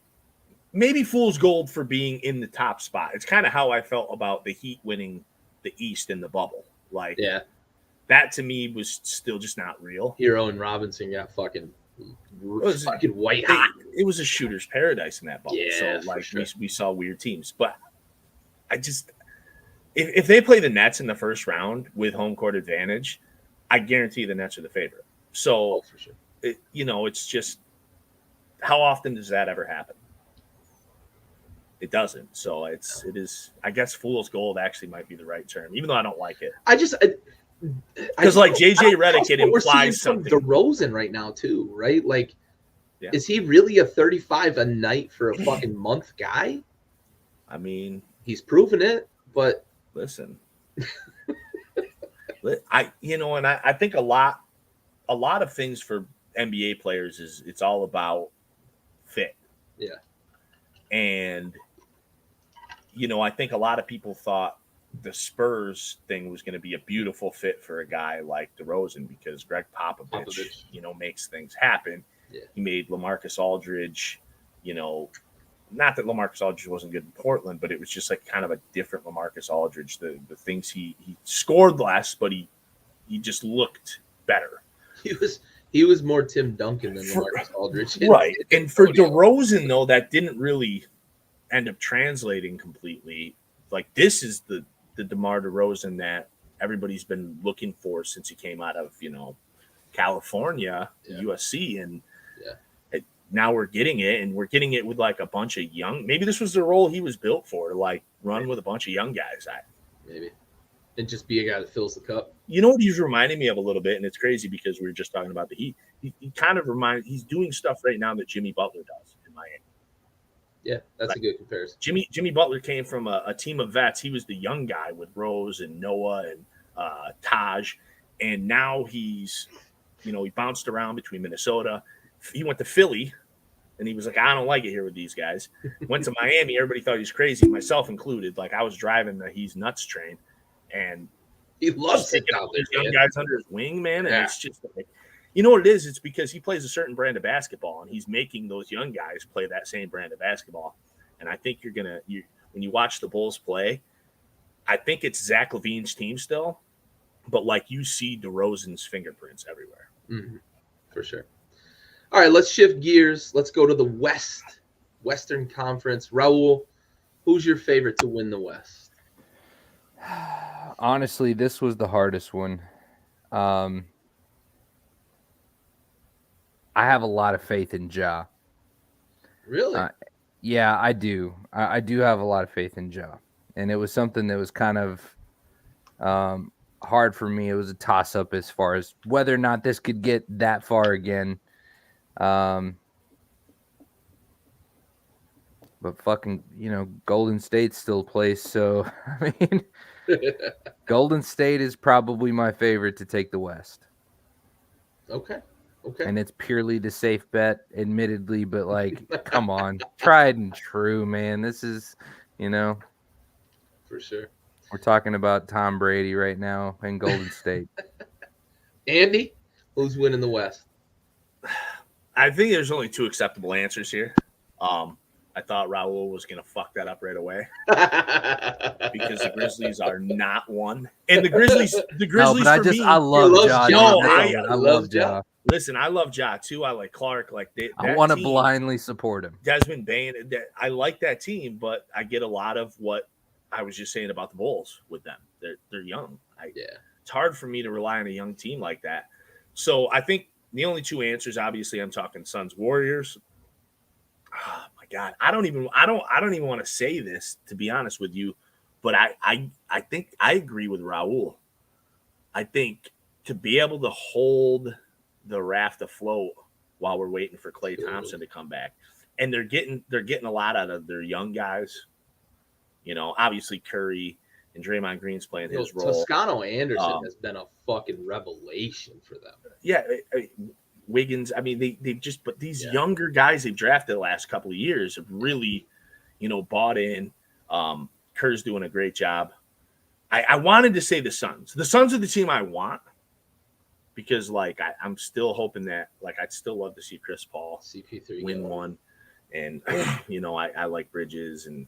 Maybe fool's gold for being in the top spot. It's kind of how I felt about the Heat winning the East in the bubble. That to me was still just not real. Hero and Robinson got fucking white hot. It was a shooter's paradise in that bubble. Yeah, so sure. we saw weird teams, but I just. If they play the Nets in the first round with home court advantage, I guarantee the Nets are the favorite. So, for sure. It's just how often does that ever happen? It doesn't. So it is. I guess fool's gold actually might be the right term, even though I don't like it. Because JJ Redick, it implies something. DeRozan right now too, right? Is he really a 35 a night for a fucking month guy? I mean, he's proven it, but. Listen, I think a lot of things for NBA players is it's all about fit. Yeah. And, I think a lot of people thought the Spurs thing was going to be a beautiful fit for a guy like DeRozan because Greg Popovich. Makes things happen. Yeah. He made LaMarcus Aldridge, not that LaMarcus Aldridge wasn't good in Portland, but it was just kind of a different LaMarcus Aldridge. The things he scored less, but he just looked better. He was more Tim Duncan than LaMarcus Aldridge. Right. And for DeRozan, though, that didn't really end up translating completely. This is the the DeMar DeRozan that everybody's been looking for since he came out of, California, USC, and now we're getting it, and we're getting it with like a bunch of young. Maybe this was the role he was built for, to like run with a bunch of young guys. Maybe, and just be a guy that fills the cup. You know what he's reminding me of a little bit, and it's crazy because we were just talking about the Heat. He kind of he's doing stuff right now that Jimmy Butler does in Miami. Yeah, that's a good comparison. Jimmy Butler came from a team of vets. He was the young guy with Rose and Noah and Taj, and now he's, he bounced around between Minnesota. He went to Philly, and he was like, I don't like it here with these guys. Went to Miami. Everybody thought he was crazy, myself included. Like, I was driving the He's Nuts train, and he loves taking all these young guys under his wing, man. And it's just like, you know what it is? It's because he plays a certain brand of basketball, and he's making those young guys play that same brand of basketball. And I think when you watch the Bulls play, I think it's Zach LaVine's team still, but like you see DeRozan's fingerprints everywhere. Mm-hmm. For sure. All right, let's shift gears. Let's go to the Western Conference. Raul, who's your favorite to win the West? Honestly, this was the hardest one. I have a lot of faith in Ja. Really? Yeah, I do. I do have a lot of faith in Ja. And it was something that was kind of hard for me. It was a toss-up as far as whether or not this could get that far again. But fucking, Golden State still plays. So, I mean, Golden State is probably my favorite to take the West. Okay. And it's purely the safe bet, admittedly, but like, come on, tried and true, man. This is, for sure. We're talking about Tom Brady right now in Golden State. Andy, who's winning the West? I think there's only two acceptable answers here. I thought Raul was going to fuck that up right away because the Grizzlies are not one. And the Grizzlies I love Ja. No, I love Ja. Listen, I love Ja too. I like Clark. I want to blindly support him. Desmond Bane. I like that team, but I get a lot of what I was just saying about the Bulls with them. They're young. It's hard for me to rely on a young team like that. So I think the only two answers, obviously, I'm talking Suns Warriors. Oh my God, I don't even want to say this, to be honest with you, but I think I agree with Raul. I think to be able to hold the raft afloat while we're waiting for Klay Thompson to come back, and they're getting a lot out of their young guys. Obviously Curry and Draymond Green's playing his role. Toscano Anderson has been a fucking revelation for them. Yeah, Wiggins. I mean, they've just, but these younger guys they've drafted the last couple of years have really, bought in. Kerr's doing a great job. I wanted to say the Suns. The Suns are the team I want because, I'm still hoping that, I'd still love to see Chris Paul CP3 win one, and I like Bridges and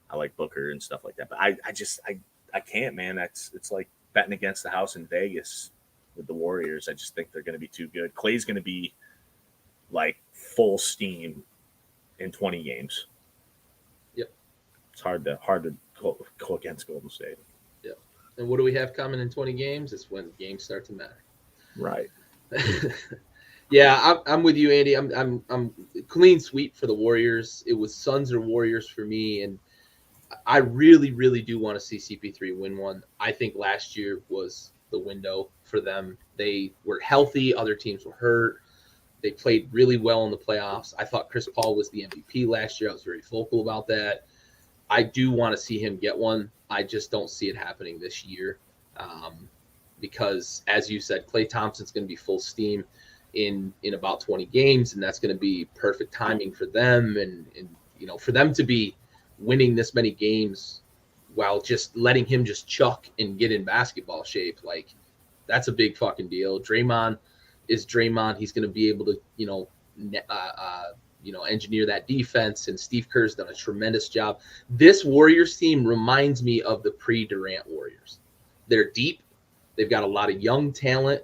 I like Booker and stuff like that. But I can't, man. It's like betting against the house in Vegas with the Warriors. I just think they're going to be too good. Klay's going to be full steam in 20 games. Yep. It's hard to go against Golden State. Yep. And what do we have coming in 20 games? It's when games start to matter. Right. Yeah, I'm with you, Andy. I'm clean sweep for the Warriors. It was Suns or Warriors for me, and I really, really do want to see CP3 win one. I think last year was the window for them. They were healthy. Other teams were hurt. They played really well in the playoffs. I thought Chris Paul was the MVP last year. I was very vocal about that. I do want to see him get one. I just don't see it happening this year because, as you said, Klay Thompson's going to be full steam in about 20 games, and that's going to be perfect timing for them. And for them to be winning this many games while just letting him just chuck and get in basketball shape, that's a big fucking deal. Draymond is Draymond. He's going to be able to, engineer that defense, and Steve Kerr's done a tremendous job. This Warriors team reminds me of the pre-Durant Warriors. They're deep. They've got a lot of young talent,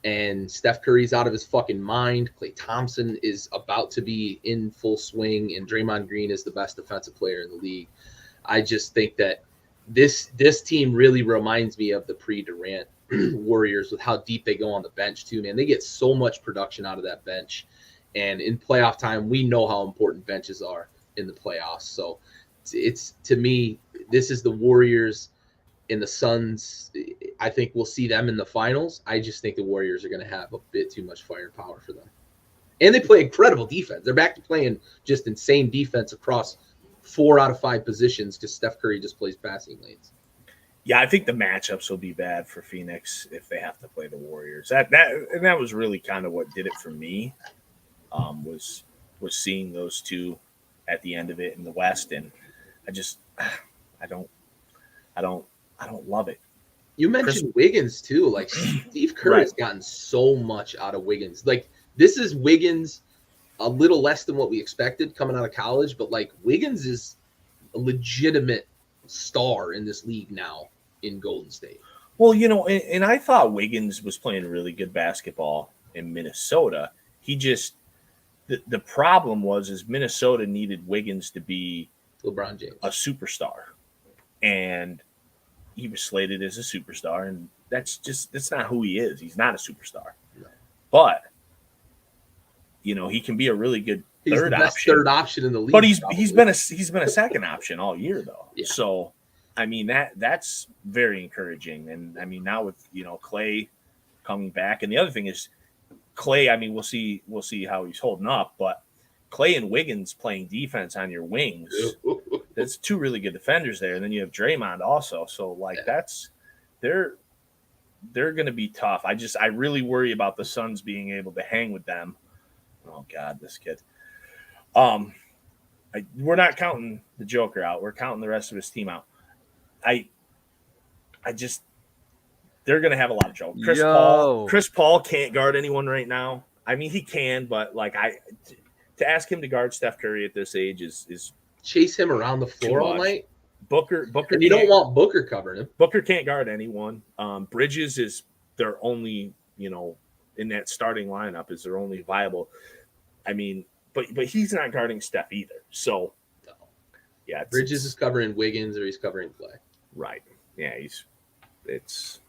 and Steph Curry's out of his fucking mind. Klay Thompson is about to be in full swing, and Draymond Green is the best defensive player in the league. I just think that this team really reminds me of the pre-Durant Warriors with how deep they go on the bench too, man. They get so much production out of that bench. And in playoff time, we know how important benches are in the playoffs. So it's to me, this is the Warriors and the Suns. I think we'll see them in the finals. I just think the Warriors are going to have a bit too much firepower for them. And they play incredible defense. They're back to playing just insane defense across 4 out of 5 positions because Steph Curry just plays passing lanes. Yeah, I think the matchups will be bad for Phoenix if they have to play the Warriors. That was really kind of what did it for me. Was seeing those two at the end of it in the West, and I don't love it. You mentioned Wiggins too. Like Steve Kerr has gotten so much out of Wiggins. Like this is Wiggins a little less than what we expected coming out of college, but like Wiggins is a legitimate star in this league now in Golden State. Well, and I thought Wiggins was playing really good basketball in Minnesota. He just the problem was Minnesota needed Wiggins to be LeBron James, a superstar, and he was slated as a superstar, and that's not who he is. He's not a superstar, no. But he can be a really good third option in the league. But he's been a second option all year though. Yeah. So I mean that's very encouraging, and I mean now with Clay coming back, and the other thing is Clay. I mean we'll see how he's holding up, but Clay and Wiggins playing defense on your wings. That's 2 really good defenders there, and then you have Draymond also. So they're going to be tough. I really worry about the Suns being able to hang with them. Oh God, this kid. We're not counting the Joker out. We're counting the rest of his team out. They're going to have a lot of trouble. Chris Paul can't guard anyone right now. I mean, he can, but to ask him to guard Steph Curry at this age is chase him around the floor all night. Booker, and you don't want Booker covering him. Booker can't guard anyone. Bridges is their only, in that starting lineup is their only viable. I mean, but he's not guarding Steph either. So, yeah, Bridges is covering Wiggins or he's covering Clay. Right. Yeah, it's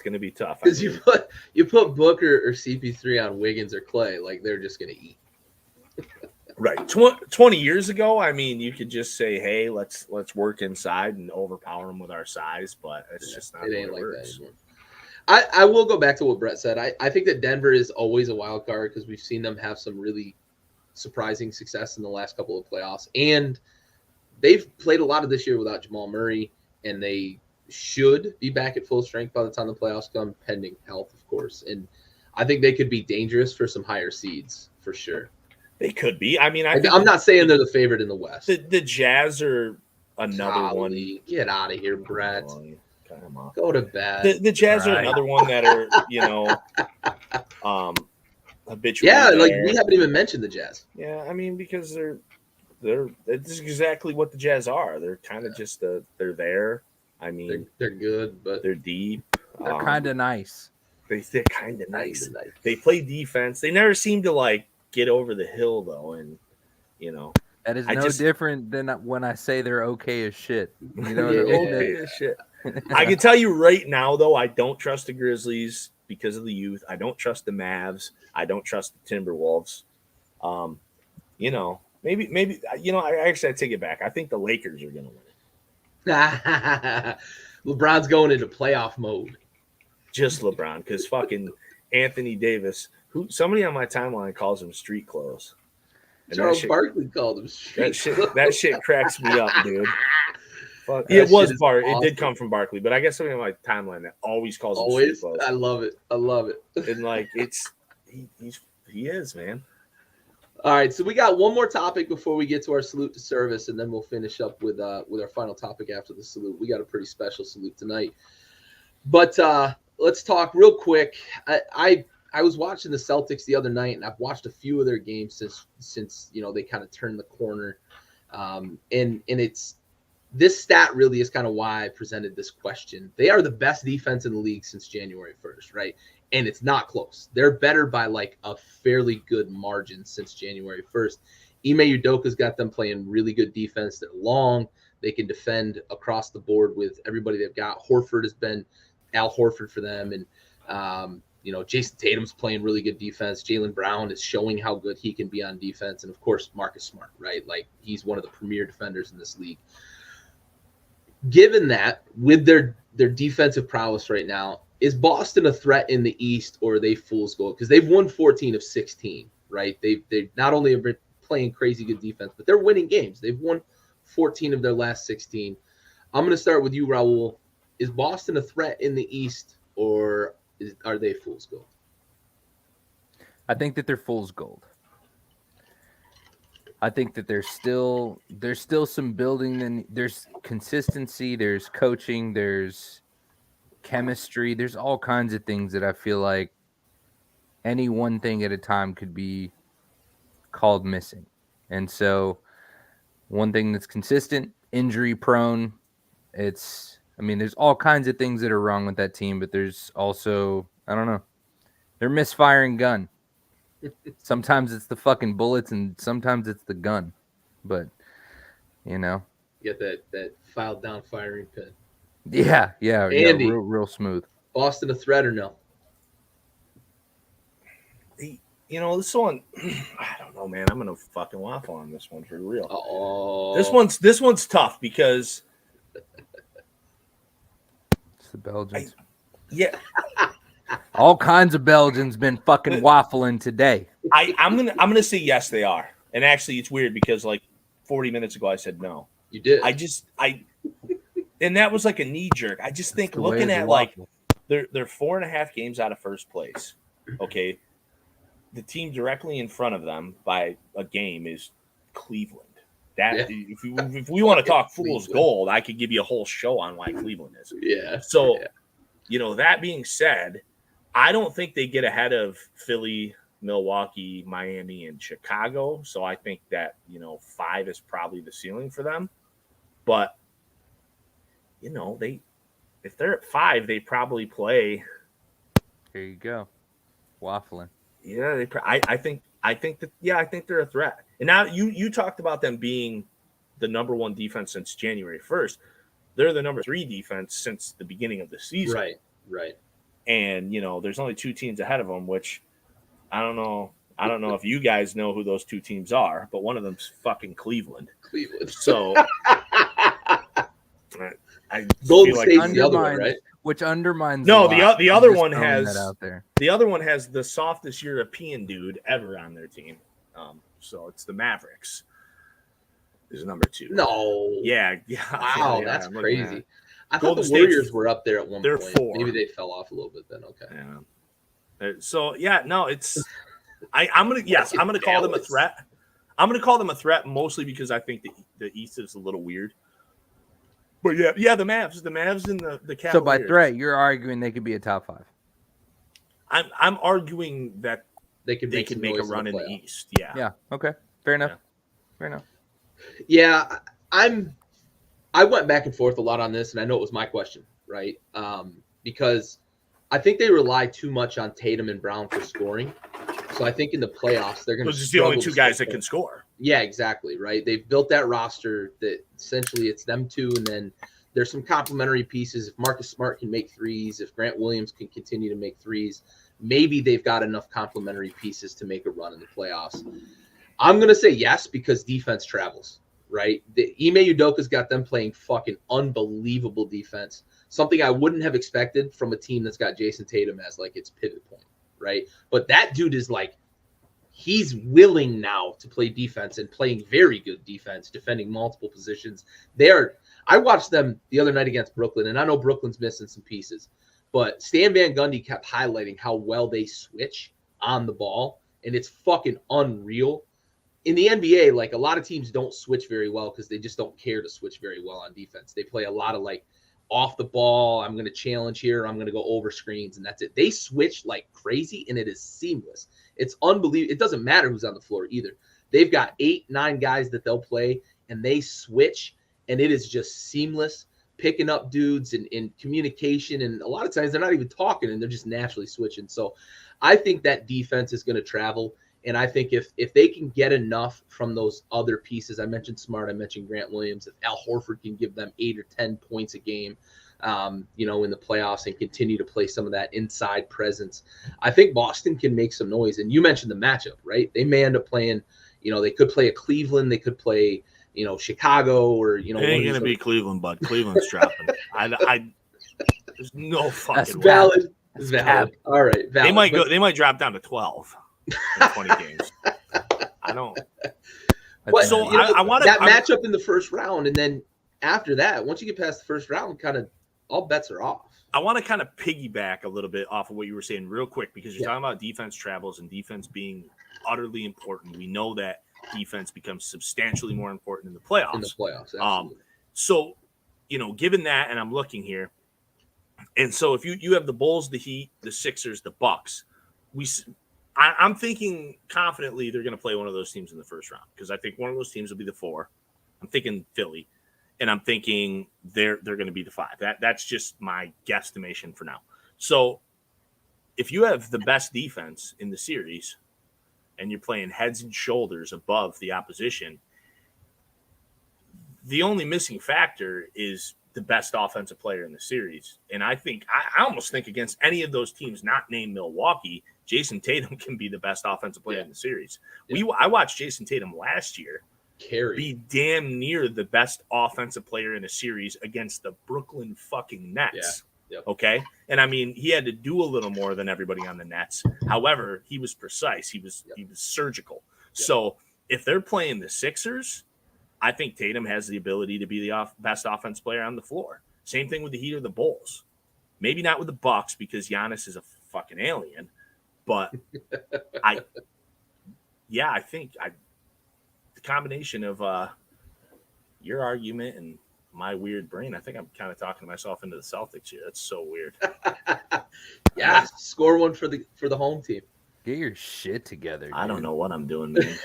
going to be tough. Because you put Booker or CP3 on Wiggins or Clay, like they're just going to eat. Right. 20 years ago, I mean, you could just say, hey, let's work inside and overpower them with our size, but it's just not. It ain't like that anymore. I will go back to what Brett said. I think that Denver is always a wild card because we've seen them have some really surprising success in the last couple of playoffs. And they've played a lot of this year without Jamal Murray, and they should be back at full strength by the time the playoffs come, pending health, of course. And I think they could be dangerous for some higher seeds for sure. They could be. I mean, I'm not saying they're the favorite in the West. The Jazz are another one. Get out of here, Brett. Go to bed. The Jazz are another one that are, habitual. Yeah, like we haven't even mentioned the Jazz. Yeah, I mean, because it's exactly what the Jazz are. They're kind of just they're there. I mean, they're good, but they're deep. They're kind of nice. They're kind of nice. They play defense. They never seem to get over the hill though, and that is different than when I say they're okay as shit. Okay as shit. I can tell you right now though, I don't trust the Grizzlies because of the youth. I don't trust the Mavs. I don't trust the Timberwolves. Maybe I take it back. I think the Lakers are going to win. LeBron's going into playoff mode. Just LeBron, because fucking Anthony Davis, who somebody on my timeline calls him street clothes. And Charles Barkley called him street clothes. That shit cracks me up, dude. Fuck, it was Bart. Awesome. It did come from Barkley, but I guess somebody on my timeline that always calls him street clothes. I love it. And he is, man. All right, so we got one more topic before we get to our salute to service, and then we'll finish up with our final topic after the salute. We got a pretty special salute tonight. But let's talk real quick. I was watching the Celtics the other night, and I've watched a few of their games since they kind of turned the corner. And it's this stat really is kind of why I presented this question. They are the best defense in the league since January 1st, right? And it's not close. They're better by a fairly good margin since January 1st. Ime Udoka's got them playing really good defense. They're long. They can defend across the board with everybody they've got. Horford has been Al Horford for them. And, Jason Tatum's playing really good defense. Jaylen Brown is showing how good he can be on defense. And, of course, Marcus Smart, right? Like, he's one of the premier defenders in this league. Given that, with their defensive prowess right now, is Boston a threat in the East, or are they fool's gold? Because they've won 14 of 16, right? They not only have been playing crazy good defense, but they're winning games. They've won 14 of their last 16. I'm going to start with you, Raul. Is Boston a threat in the East, or are they fool's gold? I think that they're fool's gold. I think that there's still some building, and there's consistency, there's coaching, there's chemistry, there's all kinds of things that I feel like any one thing at a time could be called missing. And so one thing that's consistent, injury prone, there's all kinds of things that are wrong with that team, but there's also, I don't know, they're misfiring gun. Sometimes it's the fucking bullets and sometimes it's the gun. But, You get that filed down firing pin. Yeah, Andy, real smooth. Boston a threat or no? This one, I don't know, man. I'm gonna fucking waffle on this one for real. Oh, this one's tough because it's the Belgians. All kinds of Belgians been fucking waffling today. I'm gonna say yes, they are. And actually, it's weird because like 40 minutes ago I said no. You did. And that was like a knee jerk. I just think looking at like they're 4.5 games out of first place. Okay. The team directly in front of them by a game is Cleveland. If we want to talk fool's gold, I could give you a whole show on why Cleveland is. Yeah. So, that being said, I don't think they get ahead of Philly, Milwaukee, Miami, and Chicago. So I think that, 5 is probably the ceiling for them. But, if they're at 5, they probably play. Here you go. Waffling. Yeah, I think they're a threat. And now you talked about them being the number 1 defense since January 1st. They're the number 3 defense since the beginning of the season. Right. And there's only 2 teams ahead of them, which I don't know if you guys know who those 2 teams are, but one of them's fucking Cleveland. So I Golden feel State's the other one, right? Which undermines the other one has out there. The other one has the softest European dude ever on their team. So it's the Mavericks. Is number 2. No. Yeah. Wow, that's crazy. I thought Golden the Warriors State's, were up there at one they're point. 4. Maybe they fell off a little bit then. Okay. Yeah. So it's. I'm gonna call them a threat. I'm gonna call them a threat mostly because I think the East is a little weird. But the Mavs and the Cavaliers. So by threat, you're arguing they could be a top 5. I'm arguing that they could make a run in the East. Yeah. Yeah. Okay. Fair enough. Yeah, I went back and forth a lot on this, and I know it was my question, right? Because I think they rely too much on Tatum and Brown for scoring. So I think in the playoffs they're going to. Those are the only 2 guys that can score. Yeah, exactly. Right. They've built that roster that essentially it's them 2, and then there's some complementary pieces. If Marcus Smart can make threes, if Grant Williams can continue to make threes, maybe they've got enough complementary pieces to make a run in the playoffs. I'm going to say yes because defense travels, right? Ime Udoka's got them playing fucking unbelievable defense, something I wouldn't have expected from a team that's got Jason Tatum as like its pivot point, right? But that dude is like, he's willing now to play defense and playing very good defense, defending multiple positions. I watched them the other night against Brooklyn, and I know Brooklyn's missing some pieces, but Stan Van Gundy kept highlighting how well they switch on the ball, and it's fucking unreal. In the NBA, like a lot of teams don't switch very well because they just don't care to switch very well on defense. They play a lot of like off the ball. I'm going to challenge here. I'm going to go over screens, and that's it. They switch like crazy, and it is seamless. It's unbelievable. It doesn't matter who's on the floor either. They've got 8-9 guys that they'll play, and they switch, and it is just seamless, picking up dudes and in communication. And a lot of times they're not even talking, and they're just naturally switching. So I think that defense is going to travel. And I think if they can get enough from those other pieces, I mentioned Smart, I mentioned Grant Williams, if Al Horford can give them 8 or 10 points a game, in the playoffs and continue to play some of that inside presence, I think Boston can make some noise. And you mentioned the matchup, right? They may end up playing, they could play a Cleveland, they could play, Chicago, or, it ain't going to be Cleveland, but Cleveland's dropping. There's no fucking valid. All right. Valid. They might drop down to 12 in 20 games. I don't. But so I want that matchup in the first round, and then after that, once you get past the first round, kind of all bets are off. I want to kind of piggyback a little bit off of what you were saying real quick, because you're talking about defense travels and defense being utterly important. We know that defense becomes substantially more important in the playoffs. Absolutely. So, given that, and I'm looking here, and so if you have the Bulls, the Heat, the Sixers, the Bucks, I'm thinking confidently they're going to play one of those teams in the first round, because I think one of those teams will be the 4. I'm thinking Philly, and I'm thinking they're going to be the 5. That's just my guesstimation for now. So if you have the best defense in the series and you're playing heads and shoulders above the opposition, the only missing factor is the best offensive player in the series. And I almost think against any of those teams not named Milwaukee, Jason Tatum can be the best offensive player in the series. Yeah. I watched Jason Tatum last year be damn near the best offensive player in a series against the Brooklyn fucking Nets. Yeah. Yep. Okay. And I mean, he had to do a little more than everybody on the Nets. However, he was precise. He was surgical. Yep. So if they're playing the Sixers, I think Tatum has the ability to be the best offense player on the floor. Same thing with the Heat or the Bulls. Maybe not with the Bucks, because Giannis is a fucking alien. But I think the combination of your argument and my weird brain, I think I'm kind of talking myself into the Celtics here. That's so weird. Yeah, score one for the home team. Get your shit together, dude. I don't know what I'm doing, man.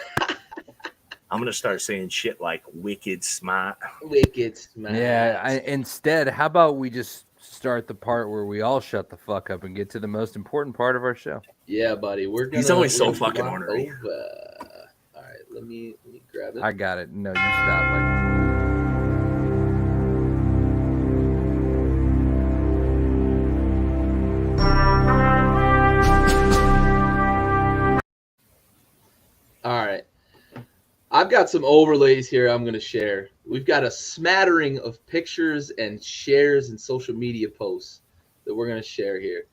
I'm going to start saying shit like wicked smart. Wicked smart. Yeah, instead, how about we just start the part where we all shut the fuck up and get to the most important part of our show? Yeah, buddy. He's always so fucking ornery. All right, let me grab it. I got it. No, you stop. All right. I've got some overlays here I'm going to share. We've got a smattering of pictures and shares and social media posts that we're going to share here.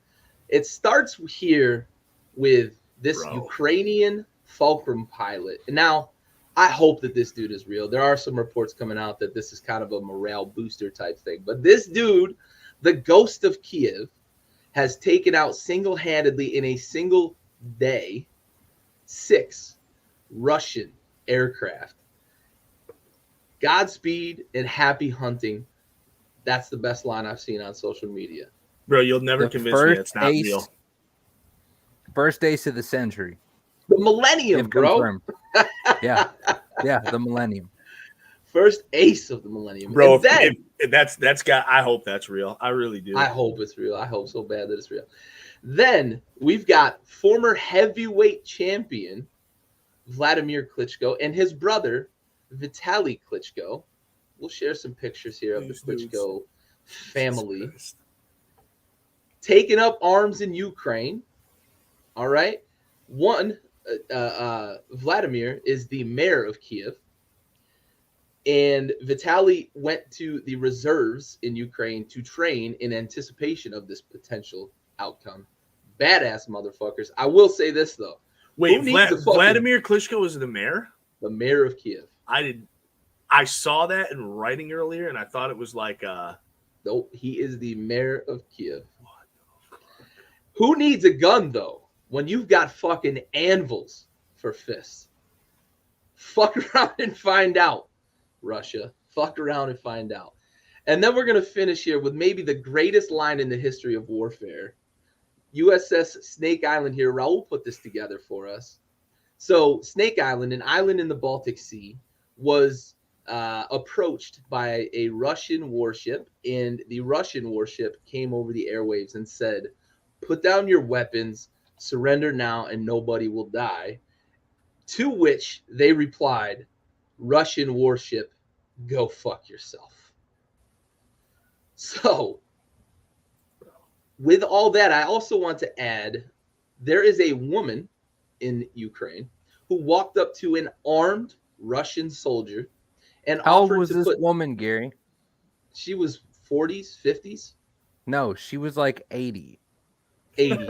It starts here with this Ukrainian Fulcrum pilot. And now, I hope that this dude is real. There are some reports coming out that this is kind of a morale booster type thing. But this dude, the Ghost of Kiev, has taken out single-handedly in a single day 6 Russian aircraft. Godspeed and happy hunting. That's the best line I've seen on social media. Bro, you'll never convince me it's not real. First ace of the century. The millennium, bro. Yeah, the millennium. First ace of the millennium. Bro, if that's got, I hope that's real. I really do. I hope it's real. I hope so bad that it's real. Then we've got former heavyweight champion Vladimir Klitschko and his brother Vitaly Klitschko. We'll share some pictures here of the Klitschko family taking up arms in Ukraine. All right. One, Vladimir is the mayor of Kiev, and Vitaly went to the reserves in Ukraine to train in anticipation of this potential outcome. Badass motherfuckers. I will say this, though. Wait, Vladimir Klitschko is the mayor? The mayor of Kiev. I saw that in writing earlier, and I thought it was like Nope, he is the mayor of Kiev. What the fuck? Who needs a gun, though, when you've got fucking anvils for fists? Fuck around and find out, Russia. Fuck around and find out. And then we're going to finish here with maybe the greatest line in the history of warfare. USS Snake Island here. Raul put this together for us. So Snake Island, an island in the Baltic Sea, was approached by a Russian warship, and the Russian warship came over the airwaves and said, "Put down your weapons, surrender now, and nobody will die." To which they replied, Russian warship, go fuck yourself. So, with all that, I also want to add there is a woman in Ukraine who walked up to an armed Russian soldier and How old offered was to this put. woman, Gary? She was 40s, 50s, No, she was like 80. 80.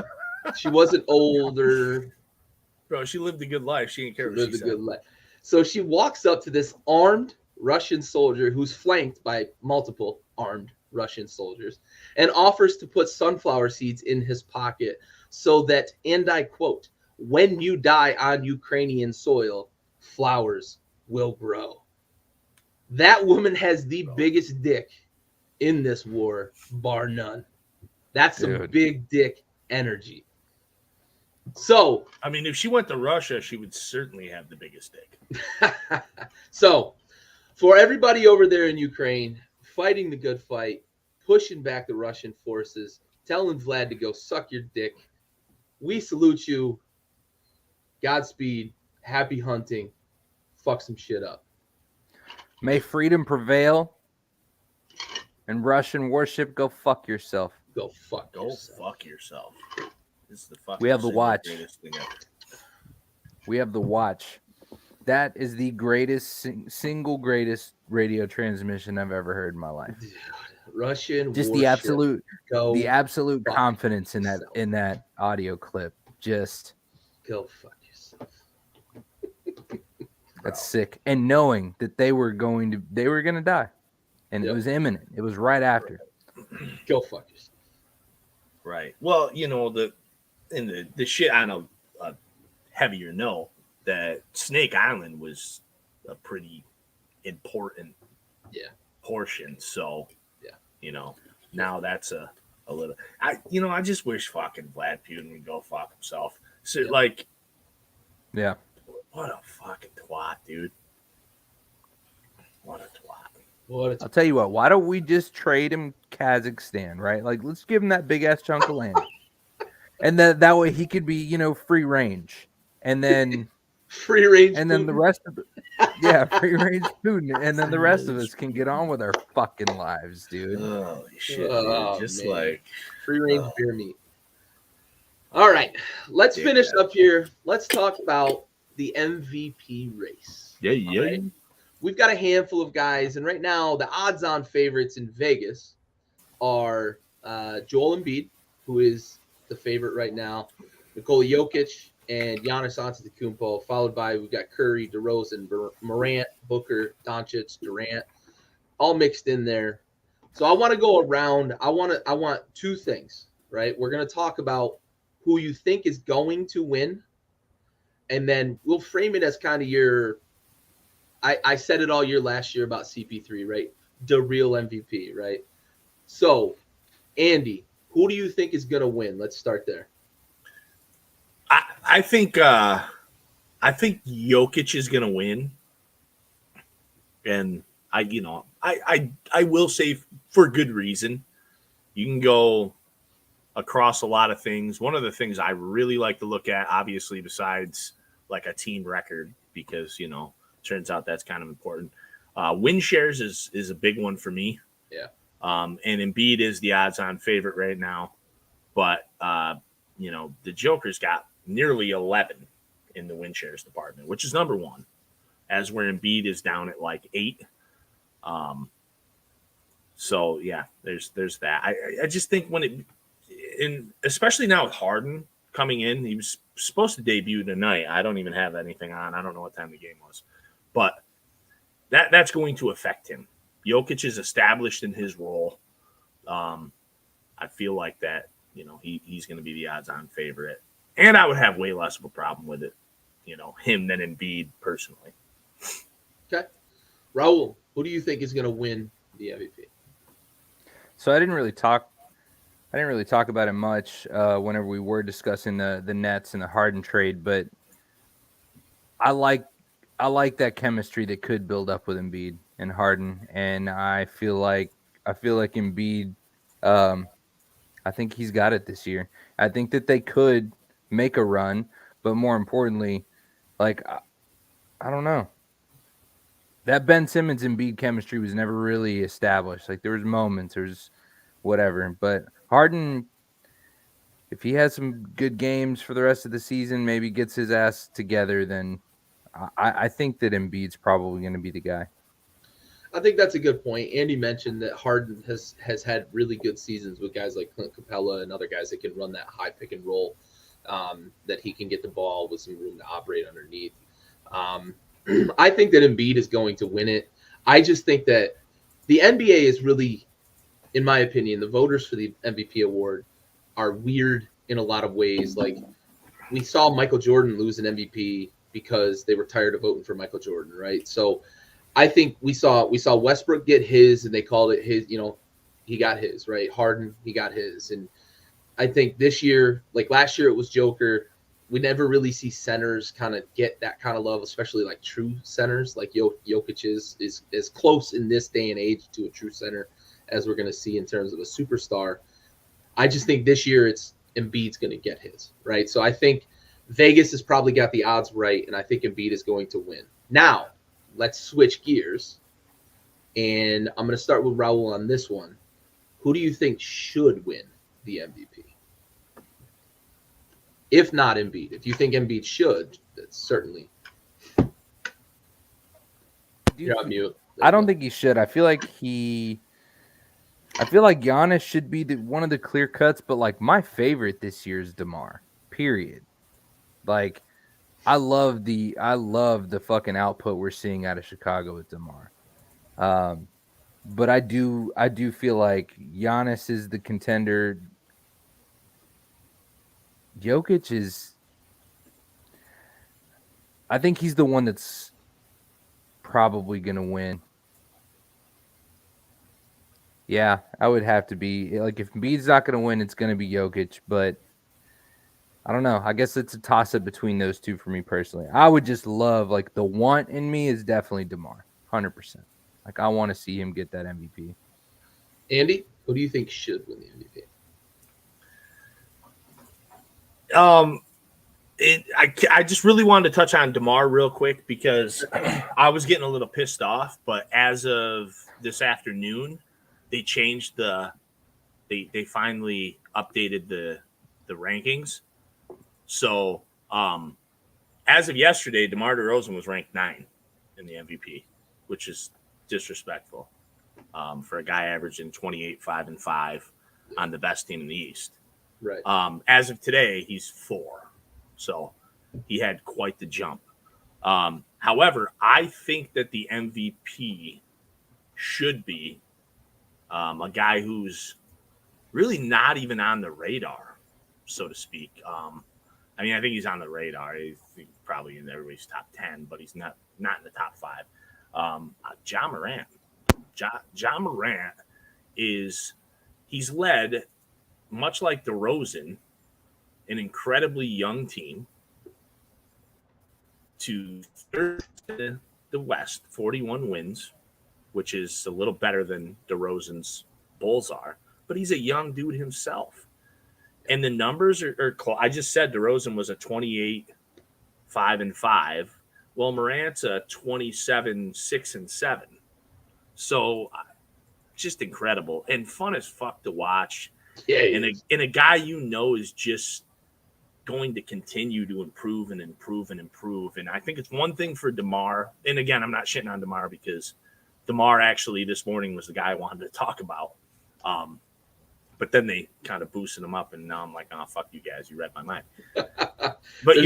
She wasn't older. Bro, she lived a good life. She didn't care what Lived she a said. good life. So she walks up to this armed Russian soldier who's flanked by multiple armed Russian soldiers and offers to put sunflower seeds in his pocket so that, and I quote, when you die on Ukrainian soil, flowers will grow. That woman has the biggest dick in this war, bar none. That's some Dude. big dick energy. So, I mean, if she went to Russia, she would certainly have the biggest dick. so for everybody over there in Ukraine fighting the good fight, pushing back the Russian forces, telling Vlad to go suck your dick, we salute you. Godspeed. Happy hunting. Fuck some shit up. May freedom prevail. And Russian warship, go fuck yourself. Go fuck Go yourself. fuck yourself. This is the fucking We have the watch. greatest thing ever. We have the watch. That is the greatest, single greatest radio transmission I've ever heard in my life. Dude, Russian Just warship, the absolute fuck confidence in yourself. that audio clip. Just Go fuck yourself. that's sick. And knowing that they were gonna die. And Yep. it was imminent. It was right after. Go fuck yourself. Right. Well, you know, the shit on a heavier note, that Snake Island was a pretty important portion. So, you know, now that's a little. I just wish fucking Vlad Putin would go fuck himself. So, like, Yeah. what a fucking twat, dude. What a twat. I'll tell you what, why don't we just trade him Kazakhstan, right? Like, let's give him that big ass chunk of land. And that way he could be, free range. And then free range. And then the rest of free range Putin. And then the rest of us can get on with our fucking lives, dude. Holy shit. Oh, dude. Just man. like free range beer meat. All right, let's finish up here. Let's talk about the MVP race. Yeah. Right? We've got a handful of guys, and right now the odds-on favorites in Vegas are Joel Embiid, who is the favorite right now, Nikola Jokic, and Giannis Antetokounmpo, followed by we've got Curry, DeRozan, Morant, Booker, Doncic, Durant, all mixed in there. So I want to go around. I want two things, right? We're going to talk about who you think is going to win, and then we'll frame it as kind of your I said it all year last year about CP3, right? The real MVP, right? So, Andy, who do you think is going to win? Let's start there. I think Jokic is going to win. And I will say for good reason. You can go across a lot of things. One of the things I really like to look at, obviously, besides like a team record, because, turns out that's kind of important. Win shares is a big one for me. Yeah. And Embiid is the odds-on favorite right now. But, the Joker's got nearly 11 in the win shares department, which is number one, as where Embiid is down at like 8. So, yeah, there's that. I just think especially now with Harden coming in, he was supposed to debut tonight. I don't even have anything on. I don't know what time the game was. But that's going to affect him. Jokic is established in his role. I feel like that, he's going to be the odds-on favorite. And I would have way less of a problem with it, him than Embiid personally. Okay. Raul, who do you think is going to win the MVP? So I didn't really talk about it much whenever we were discussing the Nets and the Harden trade, but I like that chemistry that could build up with Embiid and Harden, and I feel like Embiid, I think he's got it this year. I think that they could make a run, but more importantly, like I don't know. That Ben Simmons and Embiid chemistry was never really established. Like there was moments, there's whatever. But Harden, if he has some good games for the rest of the season, maybe gets his ass together, then I think that Embiid's probably going to be the guy. I think that's a good point. Andy mentioned that Harden has had really good seasons with guys like Clint Capella and other guys that can run that high pick and roll, that he can get the ball with some room to operate underneath. I think that Embiid is going to win it. I just think that the NBA is really, in my opinion, the voters for the MVP award are weird in a lot of ways. Like we saw Michael Jordan lose an MVP because they were tired of voting for Michael Jordan, right? So I think we saw Westbrook get his, and they called it his. He got his, right. Harden, he got his, and I think this year, like last year, it was Joker. We never really see centers kind of get that kind of love, especially like true centers. Like Jokic is as close in this day and age to a true center as we're going to see in terms of a superstar. I just think this year it's Embiid's going to get his, right? So I think Vegas has probably got the odds right, and I think Embiid is going to win. Now, let's switch gears, and I'm going to start with Raul on this one. Who do you think should win the MVP? If not Embiid. If you think Embiid should, that's certainly. You're on mute. I don't think he should. I feel like Giannis should be one of the clear cuts, but like my favorite this year is DeMar. Period. Like I love the fucking output we're seeing out of Chicago with DeMar. But I do feel like Giannis is the contender. Jokic is, I think he's the one that's probably going to win. Yeah, I would have to be. Like, if Embiid's not going to win, it's going to be Jokic. But I don't know. I guess it's a toss-up between those two for me personally. I would just love, like, the want in me is definitely DeMar, 100%. Like, I want to see him get that MVP. Andy, who do you think should win the MVP? I just really wanted to touch on DeMar real quick because I was getting a little pissed off. But as of this afternoon, they changed they finally updated the rankings. So as of yesterday, DeMar DeRozan was ranked 9 in the MVP, which is disrespectful for a guy averaging 28, 5, and 5 on the best team in the East. Right. As of today, he's 4. So he had quite the jump. However, I think that the MVP should be a guy who's really not even on the radar, so to speak. I mean, I think he's on the radar. He's probably in everybody's top 10, but he's not in the top 5. Ja Morant. Ja Morant he's led, much like DeRozan, an incredibly young team to third in the West, 41 wins, which is a little better than DeRozan's Bulls are, but he's a young dude himself. And the numbers are I just said DeRozan was a 28, 5, and 5. Well, Morant's a 27, 6, and 7. So just incredible and fun as fuck to watch. Yeah, and a guy is just going to continue to improve and improve and improve. And I think it's one thing for DeMar. And again, I'm not shitting on DeMar because DeMar actually this morning was the guy I wanted to talk about. But then they kind of boosted him up, and now I'm like, oh, fuck you guys. You read my mind. But,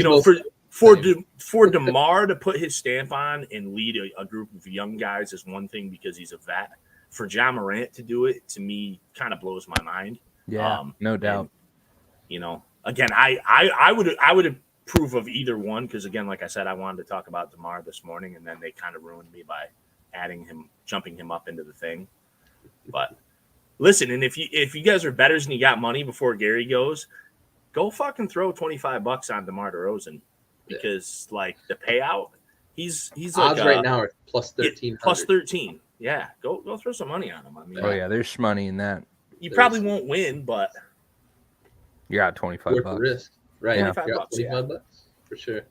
for DeMar to put his stamp on and lead a group of young guys is one thing because he's a vet. For Ja Morant to do it, to me, kind of blows my mind. Yeah, no doubt. And, again, I would approve of either one because, again, like I said, I wanted to talk about DeMar this morning, and then they kind of ruined me by jumping him up into the thing. But listen, and if you guys are bettors and you got money before Gary goes, go fucking throw $25 on DeMar DeRozan because like the payout, he's odds like right now are plus 13. Plus 13. Yeah, go throw some money on him. I mean, there's money in that. You probably won't win, but you're at $25. Worth the risk, right? $25, $25 for sure.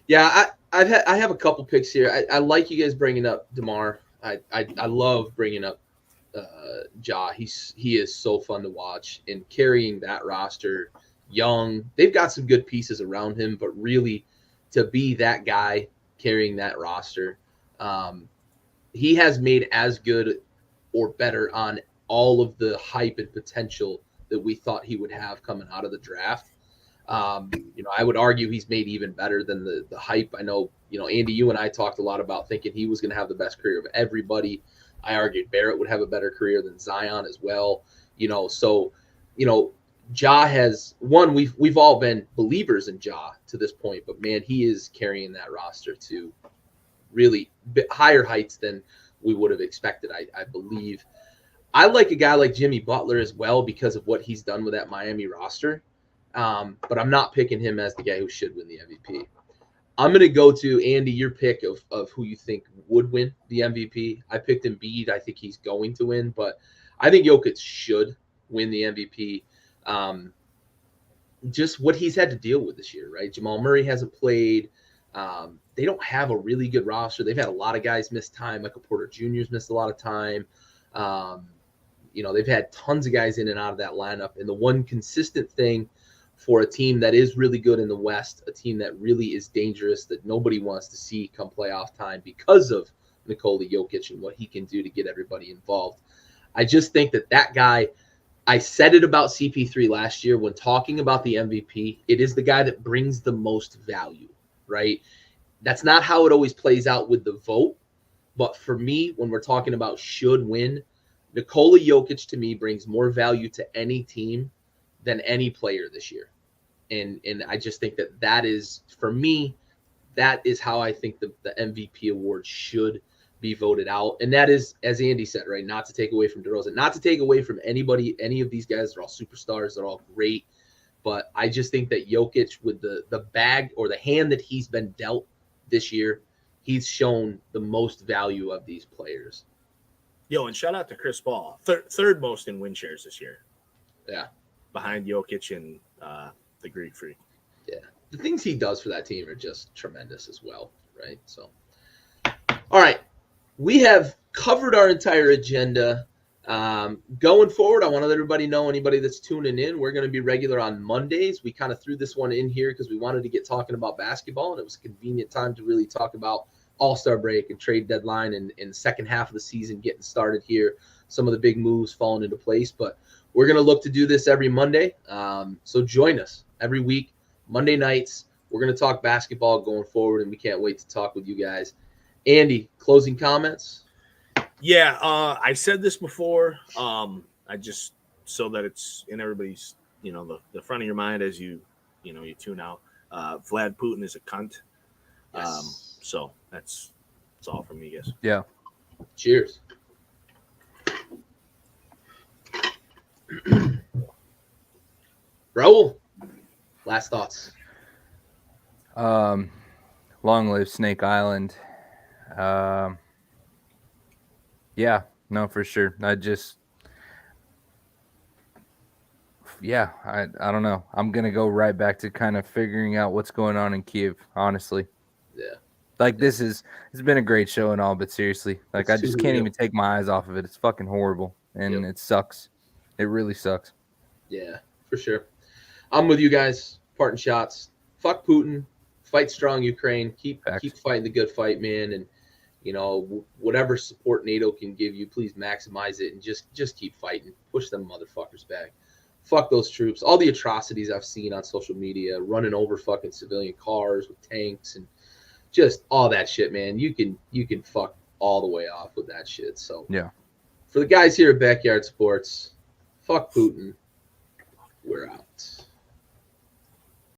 Yeah, I have a couple picks here. I like you guys bringing up DeMar. I love bringing up Ja. He is so fun to watch, and carrying that roster, young. They've got some good pieces around him, but really to be that guy carrying that roster, he has made as good or better on all of the hype and potential that we thought he would have coming out of the draft. I would argue he's made even better than the hype. I know, Andy, you and I talked a lot about thinking he was going to have the best career of everybody. I argued Barrett would have a better career than Zion as well. Ja has one. We've all been believers in Ja to this point, but man, he is carrying that roster to really higher heights than we would have expected. I believe. I like a guy like Jimmy Butler as well because of what he's done with that Miami roster. But I'm not picking him as the guy who should win the MVP. I'm going to go to, Andy, your pick of who you think would win the MVP. I picked Embiid. I think he's going to win, but I think Jokic should win the MVP. Just what he's had to deal with this year, right? Jamal Murray hasn't played. They don't have a really good roster. They've had a lot of guys miss time. Michael Porter Jr.'s missed a lot of time. They've had tons of guys in and out of that lineup. And the one consistent thing for a team that is really good in the West, a team that really is dangerous, that nobody wants to see come playoff time because of Nikola Jokic and what he can do to get everybody involved. I just think that guy, I said it about CP3 last year when talking about the MVP, it is the guy that brings the most value, right? That's not how it always plays out with the vote. But for me, when we're talking about should win, Nikola Jokic to me brings more value to any team than any player this year. And I just think that is, for me, that is how I think the MVP award should be voted out. And that is, as Andy said, right, not to take away from DeRozan, not to take away from anybody, any of these guys. They're all superstars. They're all great. But I just think that Jokic, with the bag or the hand that he's been dealt this year, he's shown the most value of these players. And shout out to Chris Paul, third most in win shares this year. Yeah. Behind Jokic and the Greek Freak. Yeah. The things he does for that team are just tremendous as well, right? So, all right. We have covered our entire agenda. Going forward, I want to let everybody know, anybody that's tuning in, we're going to be regular on Mondays. We kind of threw this one in here because we wanted to get talking about basketball, and it was a convenient time to really talk about All-Star break and trade deadline and the second half of the season getting started here. Some of the big moves falling into place, but we're going to look to do this every Monday. So join us every week, Monday nights. We're going to talk basketball going forward, and we can't wait to talk with you guys. Andy, closing comments? Yeah, I said this before. I just, so that it's in everybody's, the front of your mind as you tune out. Vlad Putin is a cunt. Yes. So that's all from me, guys. Yeah. Cheers. Raul, last thoughts. Long live Snake Island. Yeah, no, for sure. I don't know. I'm going to go right back to kind of figuring out what's going on in Kiev, honestly. Yeah. Like, it's been a great show and all, but seriously, like, I just can't even take my eyes off of it. It's fucking horrible, and It sucks. It really sucks. Yeah, for sure. I'm with you guys. Parting shots. Fuck Putin. Fight strong, Ukraine. Keep fighting the good fight, man. And, whatever support NATO can give you, please maximize it and just keep fighting. Push them motherfuckers back. Fuck those troops. All the atrocities I've seen on social media, running over fucking civilian cars with tanks and just all that shit, man. You can fuck all the way off with that shit. So yeah, for the guys here at Backyard Sports, fuck Putin. We're out.